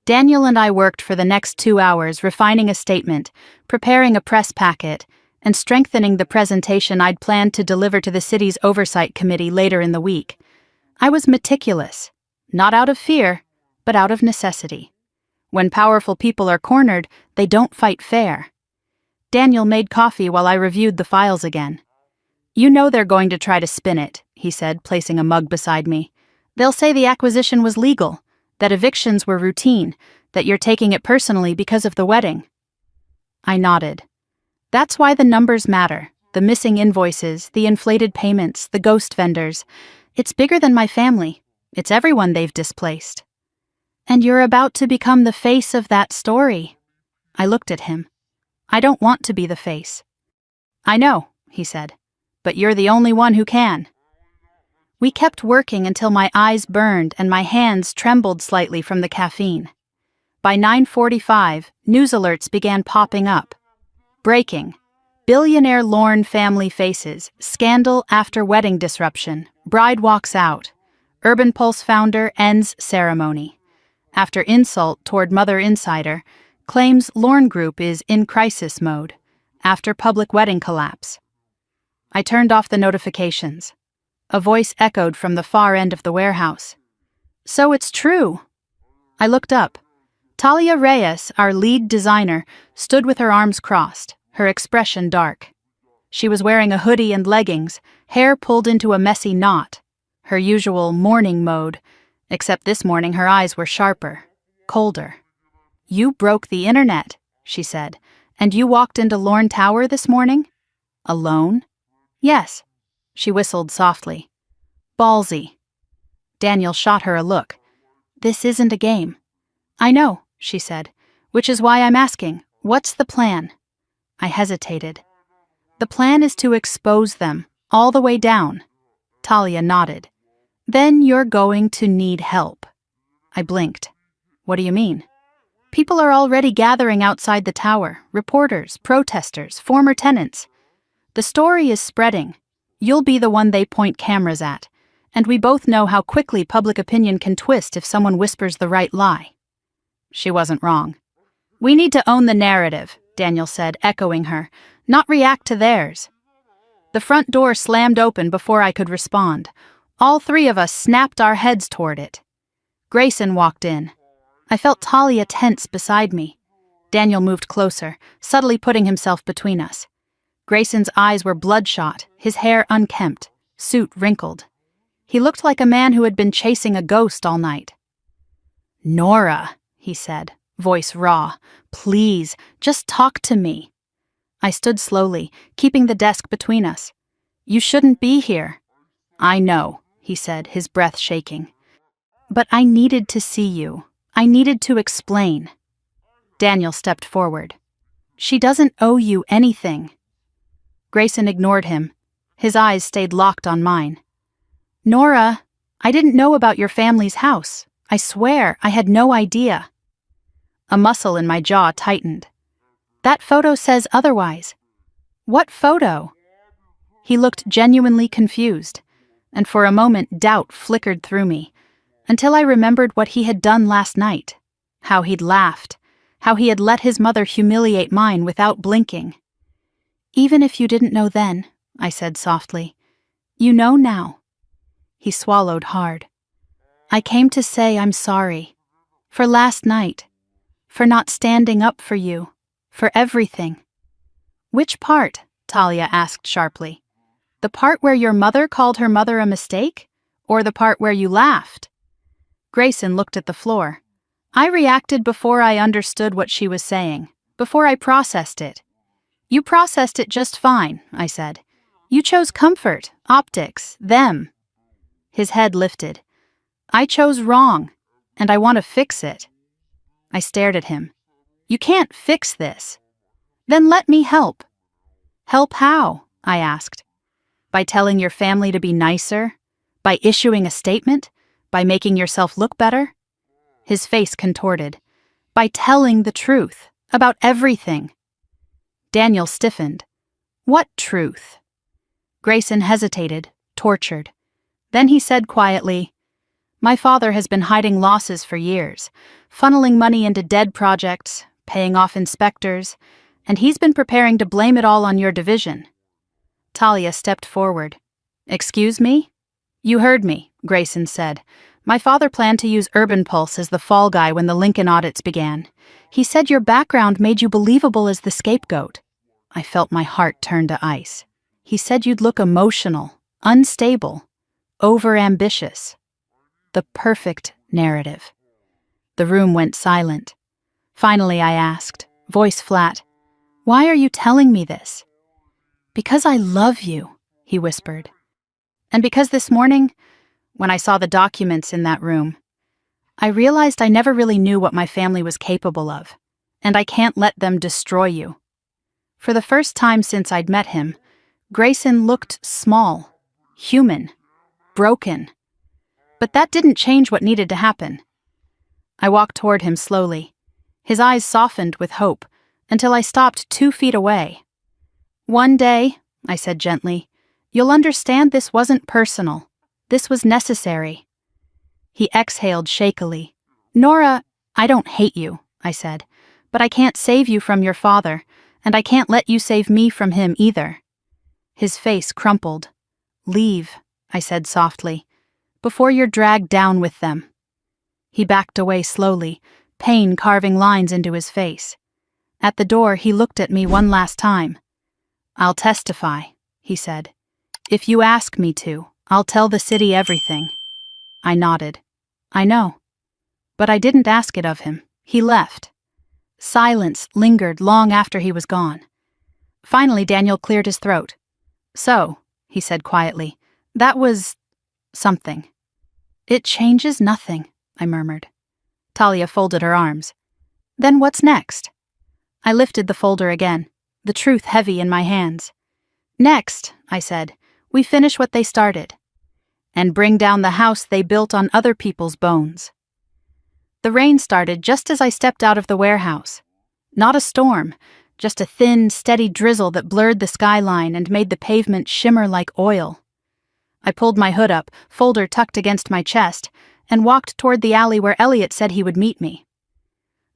S1: Daniel and I worked for the next 2 hours refining a statement, preparing a press packet, and strengthening the presentation I'd planned to deliver to the city's oversight committee later in the week. I was meticulous, not out of fear, but out of necessity. When powerful people are cornered, they don't fight fair. Daniel made coffee while I reviewed the files again. "You know they're going to try to spin it," he said, placing a mug beside me. "They'll say the acquisition was legal, that evictions were routine, that you're taking it personally because of the wedding." I nodded. "That's why the numbers matter, the missing invoices, the inflated payments, the ghost vendors. It's bigger than my family. It's everyone they've displaced." "And you're about to become the face of that story." I looked at him. "I don't want to be the face." "I know," he said, "but you're the only one who can." We kept working until my eyes burned and my hands trembled slightly from the caffeine. By 9:45, news alerts began popping up. Breaking. Billionaire Lorne family faces. Scandal after wedding disruption. Bride walks out. Urban Pulse founder ends ceremony. After insult toward Mother Insider, claims Lorne Group is in crisis mode. After public wedding collapse. I turned off the notifications. A voice echoed from the far end of the warehouse. So it's true. I looked up. Talia Reyes, our lead designer, stood with her arms crossed, her expression dark. She was wearing a hoodie and leggings, hair pulled into a messy knot, her usual morning mode, except this morning her eyes were sharper, colder. You broke the internet, she said, and you walked into Lorne Tower this morning? Alone? Yes. She whistled softly. Ballsy. Daniel shot her a look. This isn't a game. I know, she said, which is why I'm asking, what's the plan? I hesitated. The plan is to expose them, all the way down. Talia nodded. Then you're going to need help. I blinked. What do you mean? People are already gathering outside the tower, reporters, protesters, former tenants. The story is spreading. You'll be the one they point cameras at, and we both know how quickly public opinion can twist if someone whispers the right lie. She wasn't wrong. We need to own the narrative, Daniel said, echoing her, not react to theirs. The front door slammed open before I could respond. All three of us snapped our heads toward it. Grayson walked in. I felt Talia tense beside me. Daniel moved closer, subtly putting himself between us. Grayson's eyes were bloodshot, his hair unkempt, suit wrinkled. He looked like a man who had been chasing a ghost all night. Nora, he said, voice raw, please, just talk to me. I stood slowly, keeping the desk between us. You shouldn't be here. I know, he said, his breath shaking. But I needed to see you. I needed to explain. Daniel stepped forward. She doesn't owe you anything. Grayson ignored him. His eyes stayed locked on mine. Nora, I didn't know about your family's house. I swear, I had no idea. A muscle in my jaw tightened. That photo says otherwise. What photo? He looked genuinely confused, and for a moment doubt flickered through me, until I remembered what he had done last night, how he'd laughed, how he had let his mother humiliate mine without blinking. Even if you didn't know then, I said softly, you know now. He swallowed hard. I came to say I'm sorry. For last night. For not standing up for you. For everything. Which part? Talia asked sharply. The part where your mother called her mother a mistake? Or the part where you laughed? Grayson looked at the floor. I reacted before I understood what she was saying, before I processed it. You processed it just fine, I said. You chose comfort, optics, them. His head lifted. I chose wrong, and I want to fix it. I stared at him. You can't fix this. Then let me help. Help how? I asked. By telling your family to be nicer? By issuing a statement? By making yourself look better? His face contorted. By telling the truth, about everything. Daniel stiffened. What truth? Grayson hesitated, tortured. Then he said quietly, my father has been hiding losses for years, funneling money into dead projects, paying off inspectors, and he's been preparing to blame it all on your division. Talia stepped forward. Excuse me? You heard me, Grayson said. My father planned to use Urban Pulse as the fall guy when the Lincoln audits began. He said your background made you believable as the scapegoat. I felt my heart turn to ice. He said you'd look emotional, unstable, overambitious. The perfect narrative. The room went silent. Finally, I asked, voice flat, why are you telling me this? Because I love you, he whispered. And because this morning, when I saw the documents in that room, I realized I never really knew what my family was capable of, and I can't let them destroy you. For the first time since I'd met him, Grayson looked small, human, broken. But that didn't change what needed to happen. I walked toward him slowly. His eyes softened with hope, until I stopped 2 feet away. One day, I said gently, you'll understand this wasn't personal. This was necessary. He exhaled shakily. Nora, I don't hate you, I said, but I can't save you from your father, and I can't let you save me from him either. His face crumpled. "Leave," I said softly, "before you're dragged down with them." He backed away slowly, pain carving lines into his face. At the door, he looked at me one last time. "I'll testify," he said. "If you ask me to, I'll tell the city everything." I nodded. "I know." But I didn't ask it of him. He left. Silence lingered long after he was gone. Finally, Daniel cleared his throat. "So," he said quietly, "that was something." "It changes nothing," I murmured. Talia folded her arms. "Then what's next?" I lifted the folder again, the truth heavy in my hands. "Next," I said, "we finish what they started. And bring down the house they built on other people's bones." The rain started just as I stepped out of the warehouse. Not a storm, just a thin, steady drizzle that blurred the skyline and made the pavement shimmer like oil. I pulled my hood up, folder tucked against my chest, and walked toward the alley where Elliot said he would meet me.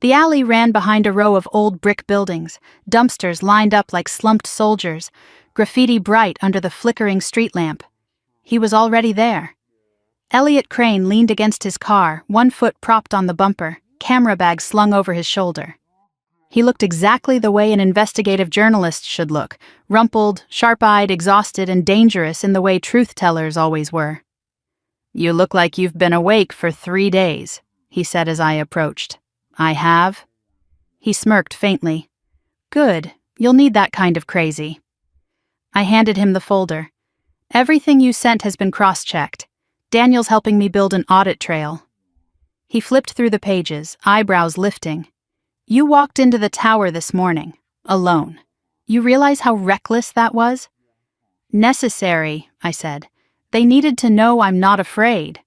S1: The alley ran behind a row of old brick buildings, dumpsters lined up like slumped soldiers, graffiti bright under the flickering street lamp. He was already there. Elliot Crane leaned against his car, one foot propped on the bumper, camera bag slung over his shoulder. He looked exactly the way an investigative journalist should look, rumpled, sharp-eyed, exhausted, and dangerous in the way truth-tellers always were. "You look like you've been awake for 3 days," he said as I approached. "I have?" He smirked faintly. "Good, you'll need that kind of crazy." I handed him the folder. "Everything you sent has been cross-checked. Daniel's helping me build an audit trail." He flipped through the pages, eyebrows lifting. "You walked into the tower this morning, alone. You realize how reckless that was?" "Necessary," I said. "They needed to know I'm not afraid."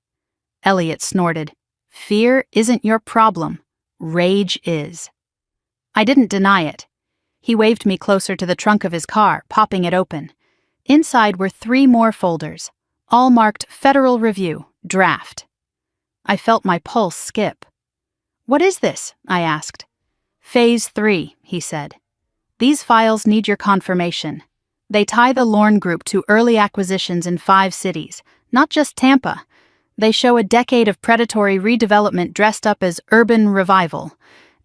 S1: Elliot snorted. "Fear isn't your problem. Rage is." I didn't deny it. He waved me closer to the trunk of his car, popping it open. Inside were 3 more folders, all marked Federal Review, Draft. I felt my pulse skip. "What is this?" I asked. "Phase 3, he said. "These files need your confirmation. They tie the Lorne Group to early acquisitions in 5 cities, not just Tampa. They show a decade of predatory redevelopment dressed up as urban revival.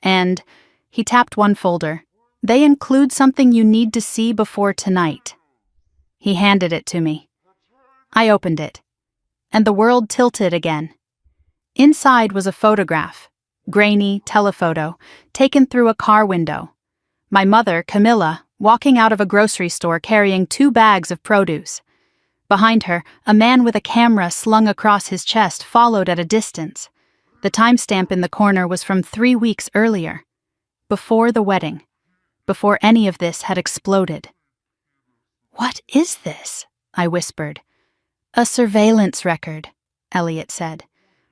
S1: And," he tapped one folder, "they include something you need to see before tonight." He handed it to me. I opened it, and the world tilted again. Inside was a photograph, grainy telephoto, taken through a car window. My mother, Camilla, walking out of a grocery store carrying 2 bags of produce. Behind her, a man with a camera slung across his chest followed at a distance. The timestamp in the corner was from 3 weeks earlier, before the wedding, before any of this had exploded. "What is this?" I whispered. "A surveillance record," Elliot said.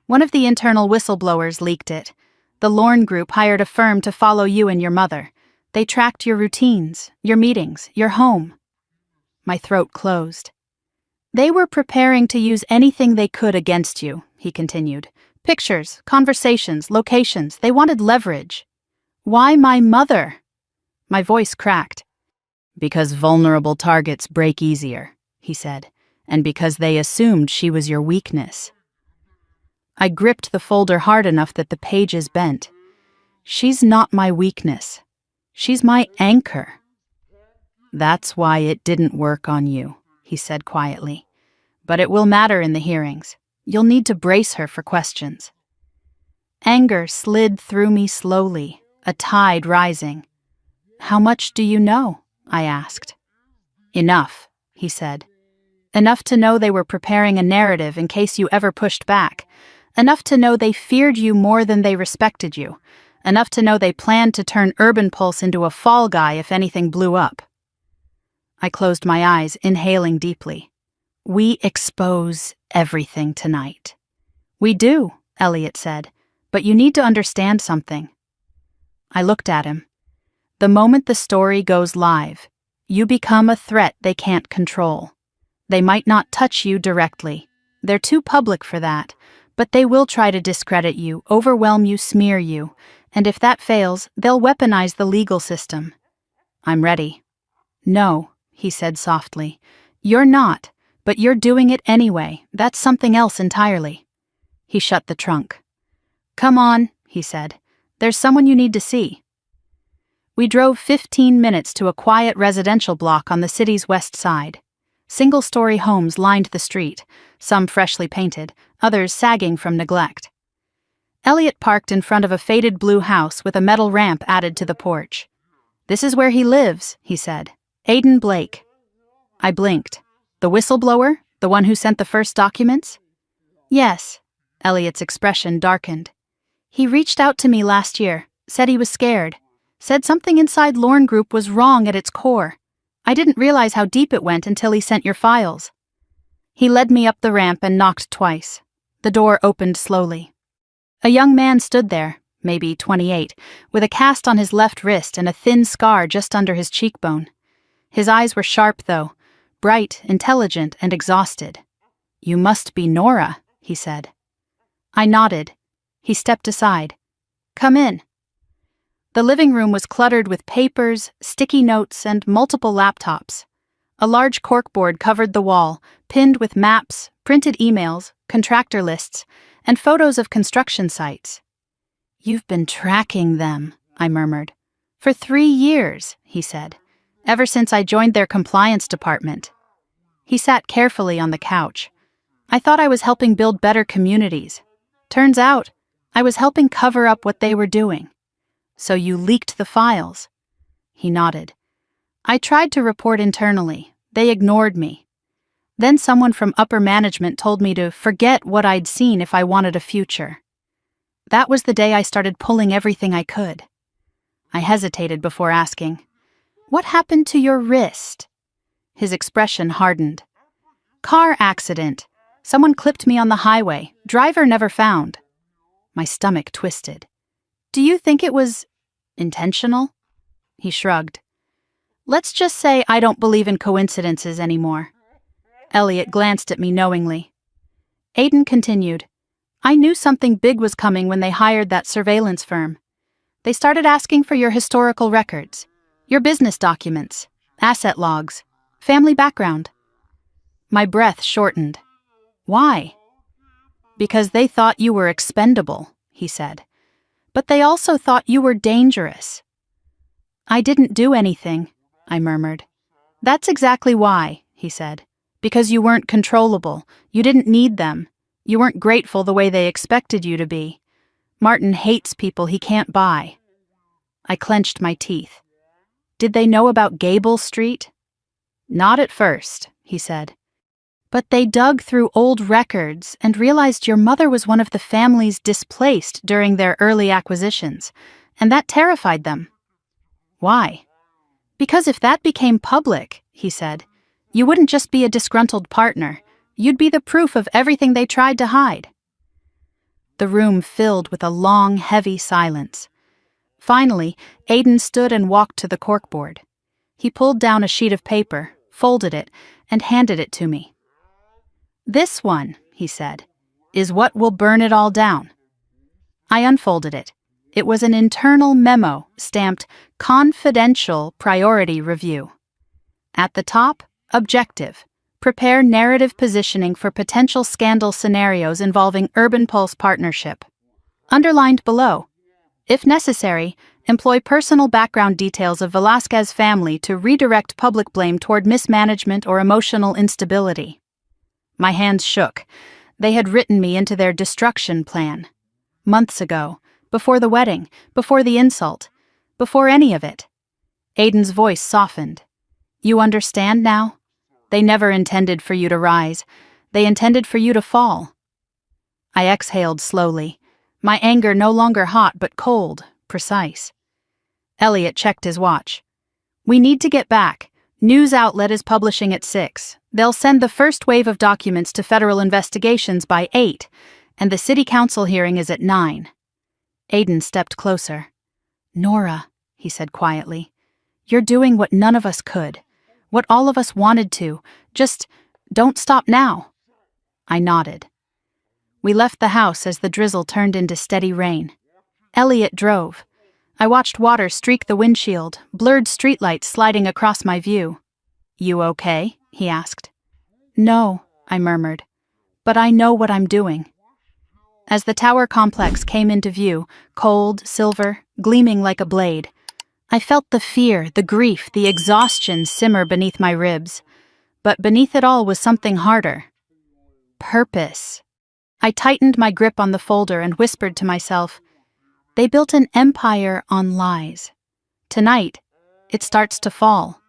S1: "One of the internal whistleblowers leaked it. The Lorne Group hired a firm to follow you and your mother. They tracked your routines, your meetings, your home." My throat closed. "They were preparing to use anything they could against you," he continued. "Pictures, conversations, locations. They wanted leverage." "Why my mother?" My voice cracked. "Because vulnerable targets break easier," he said, "and because they assumed she was your weakness." I gripped the folder hard enough that the pages bent. "She's not my weakness. She's my anchor." "That's why it didn't work on you," he said quietly. "But it will matter in the hearings. You'll need to brace her for questions." Anger slid through me slowly, a tide rising. "How much do you know?" I asked. "Enough," he said. "Enough to know they were preparing a narrative in case you ever pushed back. Enough to know they feared you more than they respected you. Enough to know they planned to turn Urban Pulse into a fall guy if anything blew up." I closed my eyes, inhaling deeply. "We expose everything tonight." "We do," Elliot said, "but you need to understand something." I looked at him. "The moment the story goes live, you become a threat they can't control. They might not touch you directly. They're too public for that. But they will try to discredit you, overwhelm you, smear you. And if that fails, they'll weaponize the legal system." "I'm ready." "No," he said softly. You're not, but you're doing it anyway. That's something else entirely. He shut the trunk. Come on, he said. There's someone you need to see. We drove 15 minutes to a quiet residential block on the city's west side. Single-story homes lined the street, some freshly painted, others sagging from neglect. Elliot parked in front of a faded blue house with a metal ramp added to the porch. This is where he lives, he said. Aiden Blake. I blinked. The whistleblower? The one who sent the first documents? Yes. Elliot's expression darkened. He reached out to me last year, said he was scared, said something inside Lorne Group was wrong at its core. I didn't realize how deep it went until he sent your files. He led me up the ramp and knocked twice. The door opened slowly. A young man stood there, maybe 28, with a cast on his left wrist and a thin scar just under his cheekbone. His eyes were sharp, though, bright, intelligent, and exhausted. You must be Nora, he said. I nodded. He stepped aside. Come in. The living room was cluttered with papers, sticky notes, and multiple laptops. A large corkboard covered the wall, pinned with maps, printed emails, contractor lists, and photos of construction sites. You've been tracking them, I murmured. For 3 years, he said, ever since I joined their compliance department. He sat carefully on the couch. I thought I was helping build better communities. Turns out, I was helping cover up what they were doing. So you leaked the files? He nodded. I tried to report internally. They ignored me. Then someone from upper management told me to forget what I'd seen if I wanted a future. That was the day I started pulling everything I could. I hesitated before asking, What happened to your wrist? His expression hardened. Car accident. Someone clipped me on the highway. Driver never found. My stomach twisted. Do you think it was intentional? He shrugged. Let's just say I don't believe in coincidences anymore. Elliot glanced at me knowingly. Aiden continued. I knew something big was coming when they hired that surveillance firm. They started asking for your historical records, your business documents, asset logs, family background. My breath shortened. Why? Because they thought you were expendable, he said. But they also thought you were dangerous. I didn't do anything, I murmured. That's exactly why, he said. Because you weren't controllable. You didn't need them. You weren't grateful the way they expected you to be. Martin hates people he can't buy. I clenched my teeth. Did they know about Gable Street? Not at first, he said. But they dug through old records and realized your mother was one of the families displaced during their early acquisitions, and that terrified them. Why? Because if that became public, he said, you wouldn't just be a disgruntled partner, you'd be the proof of everything they tried to hide. The room filled with a long, heavy silence. Finally, Aiden stood and walked to the corkboard. He pulled down a sheet of paper, folded it, and handed it to me. This one, he said, is what will burn it all down. I unfolded it. It was an internal memo stamped Confidential Priority Review. At the top, Objective. Prepare narrative positioning for potential scandal scenarios involving Urban Pulse Partnership. Underlined below, if necessary, employ personal background details of Velasquez family to redirect public blame toward mismanagement or emotional instability. My hands shook. They had written me into their destruction plan. Months ago, before the wedding, before the insult, before any of it. Aiden's voice softened. You understand now? They never intended for you to rise. They intended for you to fall. I exhaled slowly, my anger no longer hot but cold, precise. Elliot checked his watch. We need to get back. News outlet is publishing at 6. They'll send the first wave of documents to federal investigations by 8, and the city council hearing is at 9. Aiden stepped closer. Nora, he said quietly, you're doing what none of us could, what all of us wanted to. Just don't stop now. I nodded. We left the house as the drizzle turned into steady rain. Elliot drove. I watched water streak the windshield, blurred streetlights sliding across my view. You okay? He asked. No, I murmured. But I know what I'm doing. As the tower complex came into view, cold, silver, gleaming like a blade, I felt the fear, the grief, the exhaustion simmer beneath my ribs. But beneath it all was something harder. Purpose. I tightened my grip on the folder and whispered to myself, they built an empire on lies. Tonight, it starts to fall.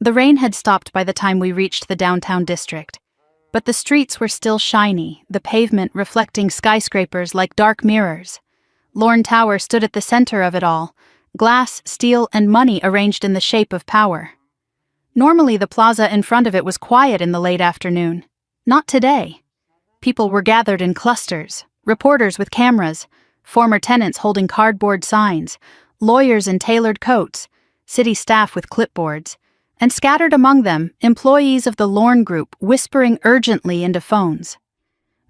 S1: The rain had stopped by the time we reached the downtown district, but the streets were still shiny, the pavement reflecting skyscrapers like dark mirrors. Lorne Tower stood at the center of it all, glass, steel, and money arranged in the shape of power. Normally, the plaza in front of it was quiet in the late afternoon. Not today. People were gathered in clusters, reporters with cameras, former tenants holding cardboard signs, lawyers in tailored coats, city staff with clipboards, and scattered among them, employees of the Lorne Group whispering urgently into phones.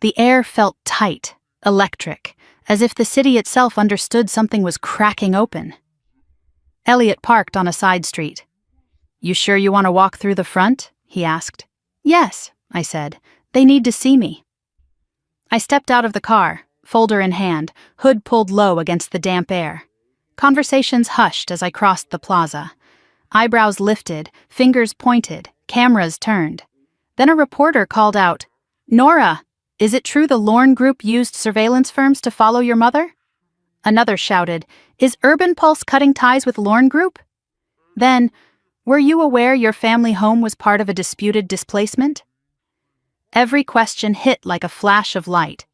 S1: The air felt tight, electric, as if the city itself understood something was cracking open. Elliot parked on a side street. You sure you want to walk through the front? He asked. Yes, I said. They need to see me. I stepped out of the car, folder in hand, hood pulled low against the damp air. Conversations hushed as I crossed the plaza. Eyebrows lifted, fingers pointed, cameras turned. Then a reporter called out, Nora, is it true the Lorne Group used surveillance firms to follow your mother? Another shouted, is Urban Pulse cutting ties with Lorne Group? Then, were you aware your family home was part of a disputed displacement? Every question hit like a flash of light.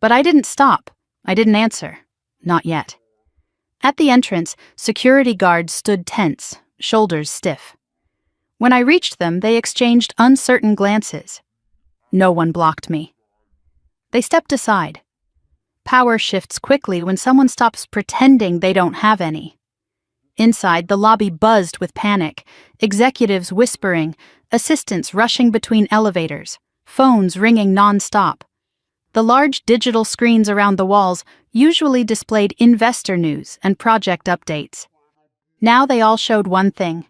S1: But I didn't stop. I didn't answer. Not yet. At the entrance, security guards stood tense, shoulders stiff. When I reached them, they exchanged uncertain glances. No one blocked me. They stepped aside. Power shifts quickly when someone stops pretending they don't have any. Inside, the lobby buzzed with panic, executives whispering, assistants rushing between elevators, phones ringing non-stop. The large digital screens around the walls usually displayed investor news and project updates. Now they all showed one thing.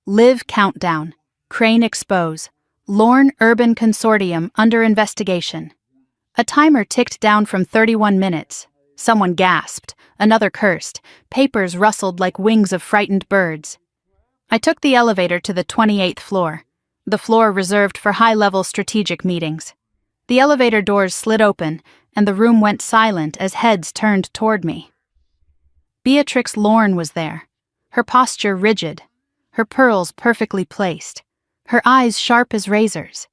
S1: Live Countdown, Crane Expose, Lorne Urban Consortium under investigation. A timer ticked down from 31 minutes. Someone gasped, another cursed, papers rustled like wings of frightened birds. I took the elevator to the 28th floor, the floor reserved for high-level strategic meetings. The elevator doors slid open, and the room went silent as heads turned toward me. Beatrix Lorne was there, her posture rigid, her pearls perfectly placed, her eyes sharp as razors.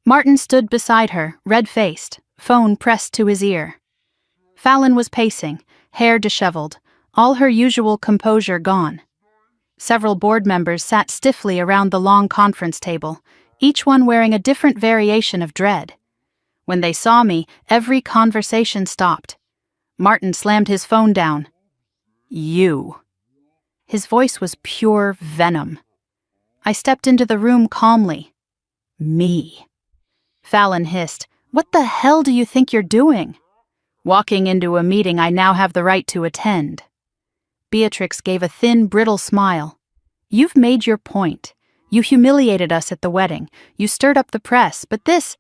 S1: Martin stood beside her, red-faced, phone pressed to his ear. Fallon was pacing, hair disheveled, all her usual composure gone. Several board members sat stiffly around the long conference table, each one wearing a different variation of dread. When they saw me, every conversation stopped. Martin slammed his phone down. You. His voice was pure venom. I stepped into the room calmly. Me. Fallon hissed, What the hell do you think you're doing? Walking into a meeting I now have the right to attend. Beatrix gave a thin, brittle smile. You've made your point. You humiliated us at the wedding. You stirred up the press, but this...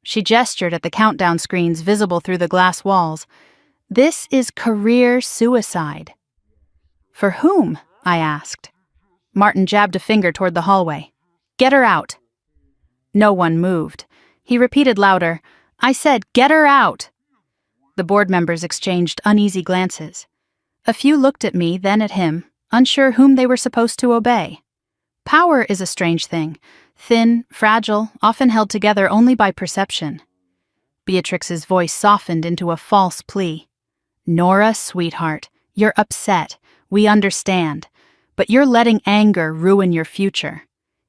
S1: She gestured at the countdown screens visible through the glass walls. This is career suicide. For whom? I asked. Martin jabbed a finger toward the hallway. Get her out. No one moved. He repeated louder, I said, get her out. The board members exchanged uneasy glances. A few looked at me, then at him, unsure whom they were supposed to obey. Power is a strange thing. Thin, fragile, often held together only by perception. Beatrix's voice softened into a false plea. Nora, sweetheart, you're upset. We understand. But you're letting anger ruin your future.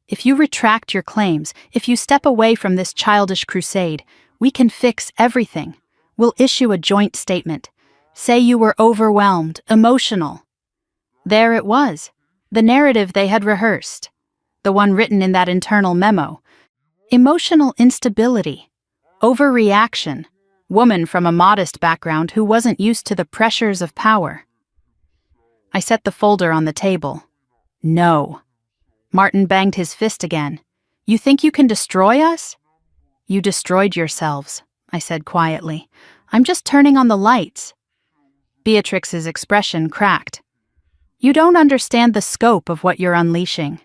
S1: If you retract your claims, if you step away from this childish crusade, we can fix everything. We'll issue a joint statement. Say you were overwhelmed, emotional. There it was, the narrative they had rehearsed. The one written in that internal memo. Emotional instability. Overreaction. Woman from a modest background who wasn't used to the pressures of power. I set the folder on the table. No. Martin banged his fist again. You think you can destroy us? You destroyed yourselves, I said quietly. I'm just turning on the lights. Beatrix's expression cracked. You don't understand the scope of what you're unleashing.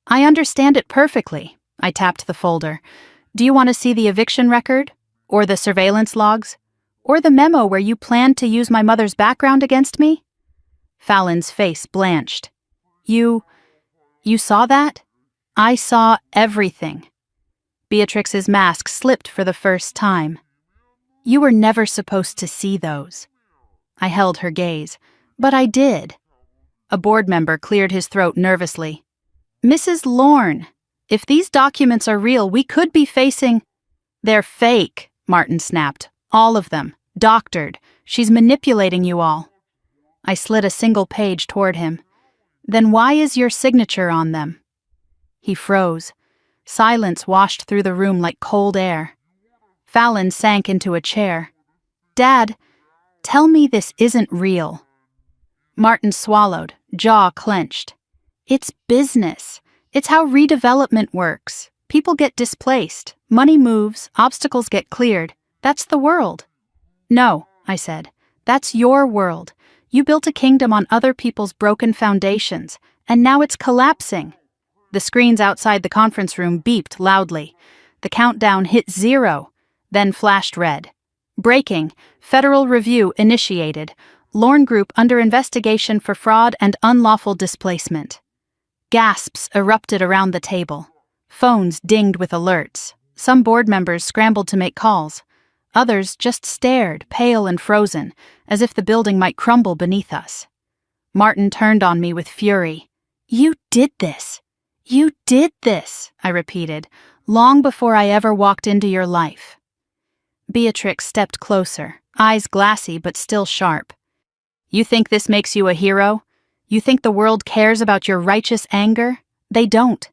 S1: I understand it perfectly. I tapped the folder. Do you want to see the eviction record? Or the surveillance logs? Or the memo where you planned to use my mother's background against me? Fallon's face blanched. You saw that? I saw everything. Beatrix's mask slipped for the first time. You were never supposed to see those. I held her gaze. But I did. A board member cleared his throat nervously. Mrs. Lorne, if these documents are real, we could be facing— They're fake, Martin snapped. All of them. Doctored. She's manipulating you all. I slid a single page toward him. Then why is your signature on them? He froze. Silence washed through the room like cold air. Fallon sank into a chair. Dad, tell me this isn't real. Martin swallowed, jaw clenched. It's business. It's how redevelopment works. People get displaced, money moves, obstacles get cleared. That's the world. No, I said. That's your world. You built a kingdom on other people's broken foundations, and now it's collapsing. The screens outside the conference room beeped loudly. The countdown hit 0, then flashed red. Breaking. Federal review initiated. Lorne Group under investigation for fraud and unlawful displacement. Gasps erupted around the table. Phones dinged with alerts. Some board members scrambled to make calls. Others just stared, pale and frozen, as if the building might crumble beneath us. Martin turned on me with fury. You did this. You did this, I repeated, long before I ever walked into your life. Beatrix stepped closer, eyes glassy but still sharp. You think this makes you a hero? You think the world cares about your righteous anger? They don't.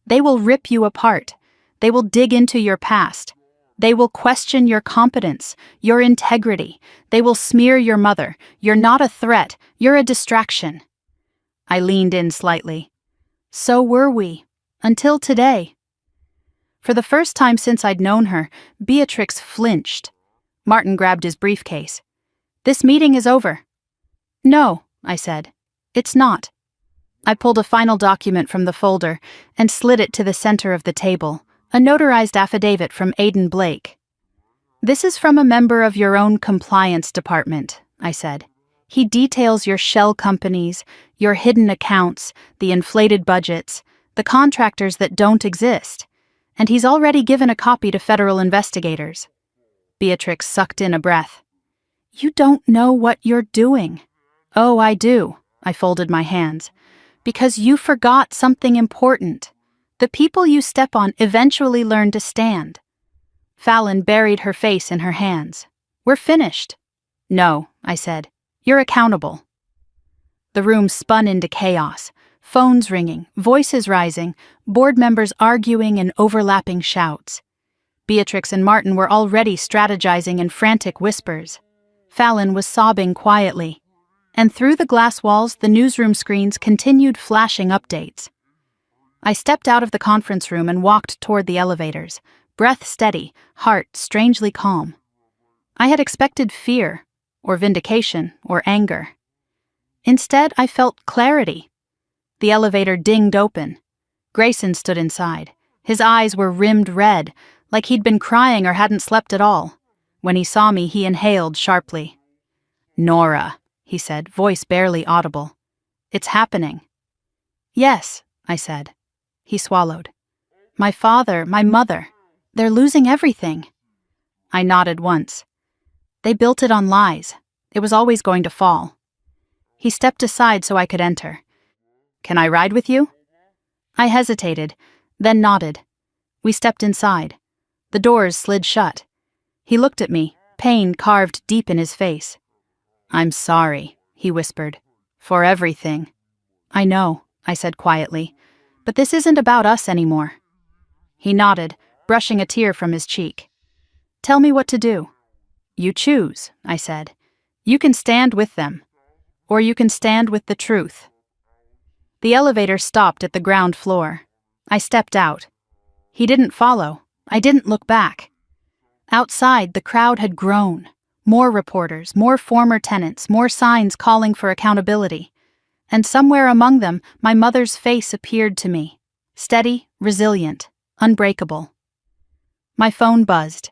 S1: They will rip you apart. They will dig into your past. They will question your competence, your integrity. They will smear your mother. You're not a threat. You're a distraction. I leaned in slightly. So were we. Until today. For the first time since I'd known her, Beatrix flinched. Martin grabbed his briefcase. This meeting is over. No, I said. It's not. I pulled a final document from the folder and slid it to the center of the table, a notarized affidavit from Aidan Blake. This is from a member of your own compliance department, I said. He details your shell companies, your hidden accounts, the inflated budgets, the contractors that don't exist, and he's already given a copy to federal investigators. Beatrix sucked in a breath. You don't know what you're doing. Oh, I do, I folded my hands. Because you forgot something important. The people you step on eventually learn to stand. Fallon buried her face in her hands. We're finished. No, I said. You're accountable. The room spun into chaos. Phones ringing, voices rising, board members arguing in overlapping shouts. Beatrix and Martin were already strategizing in frantic whispers. Fallon was sobbing quietly. And through the glass walls, the newsroom screens continued flashing updates. I stepped out of the conference room and walked toward the elevators, breath steady, heart strangely calm. I had expected fear, or vindication, or anger. Instead, I felt clarity. The elevator dinged open. Grayson stood inside. His eyes were rimmed red, like he'd been crying or hadn't slept at all. When he saw me, he inhaled sharply. Nora, he said, voice barely audible. It's happening. Yes, I said. He swallowed. My father, my mother, they're losing everything. I nodded once. They built it on lies. It was always going to fall. He stepped aside so I could enter. Can I ride with you? I hesitated, then nodded. We stepped inside. The doors slid shut. He looked at me, pain carved deep in his face. I'm sorry, he whispered, for everything. I know, I said quietly, but this isn't about us anymore. He nodded, brushing a tear from his cheek. Tell me what to do. You choose, I said. You can stand with them, or you can stand with the truth. The elevator stopped at the ground floor. I stepped out. He didn't follow. I didn't look back. Outside, the crowd had grown. More reporters, more former tenants, more signs calling for accountability. And somewhere among them, my mother's face appeared to me. Steady, resilient, unbreakable. My phone buzzed.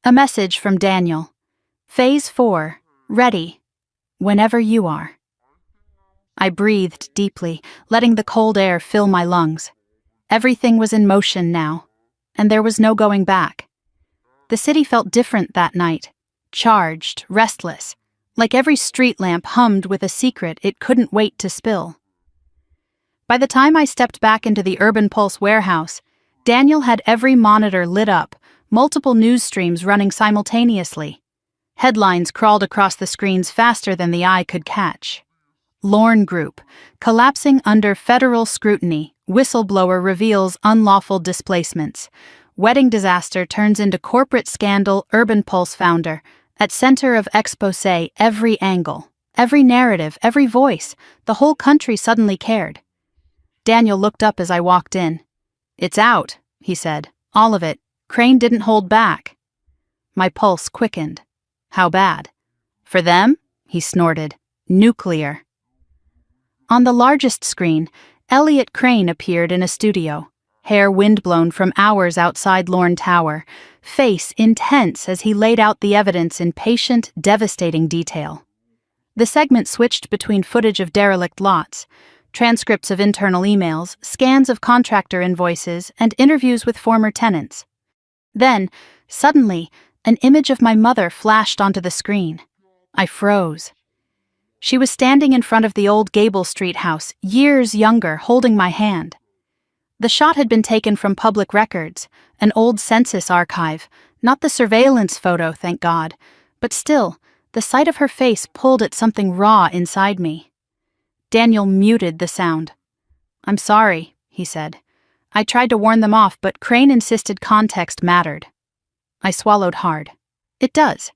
S1: A message from Daniel. Phase 4, ready. Whenever you are. I breathed deeply, letting the cold air fill my lungs. Everything was in motion now, and there was no going back. The city felt different that night, charged, restless, like every street lamp hummed with a secret it couldn't wait to spill. By the time I stepped back into the Urban Pulse warehouse, Daniel had every monitor lit up, multiple news streams running simultaneously. Headlines crawled across the screens faster than the eye could catch. Lorne Group, collapsing under federal scrutiny, whistleblower reveals unlawful displacements. Wedding disaster turns into corporate scandal, Urban Pulse founder. At center of expose, every angle, every narrative, every voice, the whole country suddenly cared. Daniel looked up as I walked in. "It's out," he said. "All of it. Crane didn't hold back." My pulse quickened. "How bad?" "For them?" he snorted. "Nuclear." On the largest screen, Elliot Crane appeared in a studio, hair windblown from hours outside Lorne Tower, face intense as he laid out the evidence in patient, devastating detail. The segment switched between footage of derelict lots, transcripts of internal emails, scans of contractor invoices, and interviews with former tenants. Then, suddenly, an image of my mother flashed onto the screen. I froze. She was standing in front of the old Gable Street house, years younger, holding my hand. The shot had been taken from public records, an old census archive, not the surveillance photo, thank God, but still, the sight of her face pulled at something raw inside me. Daniel muted the sound. "I'm sorry," he said. "I tried to warn them off, but Crane insisted context mattered." I swallowed hard. It does.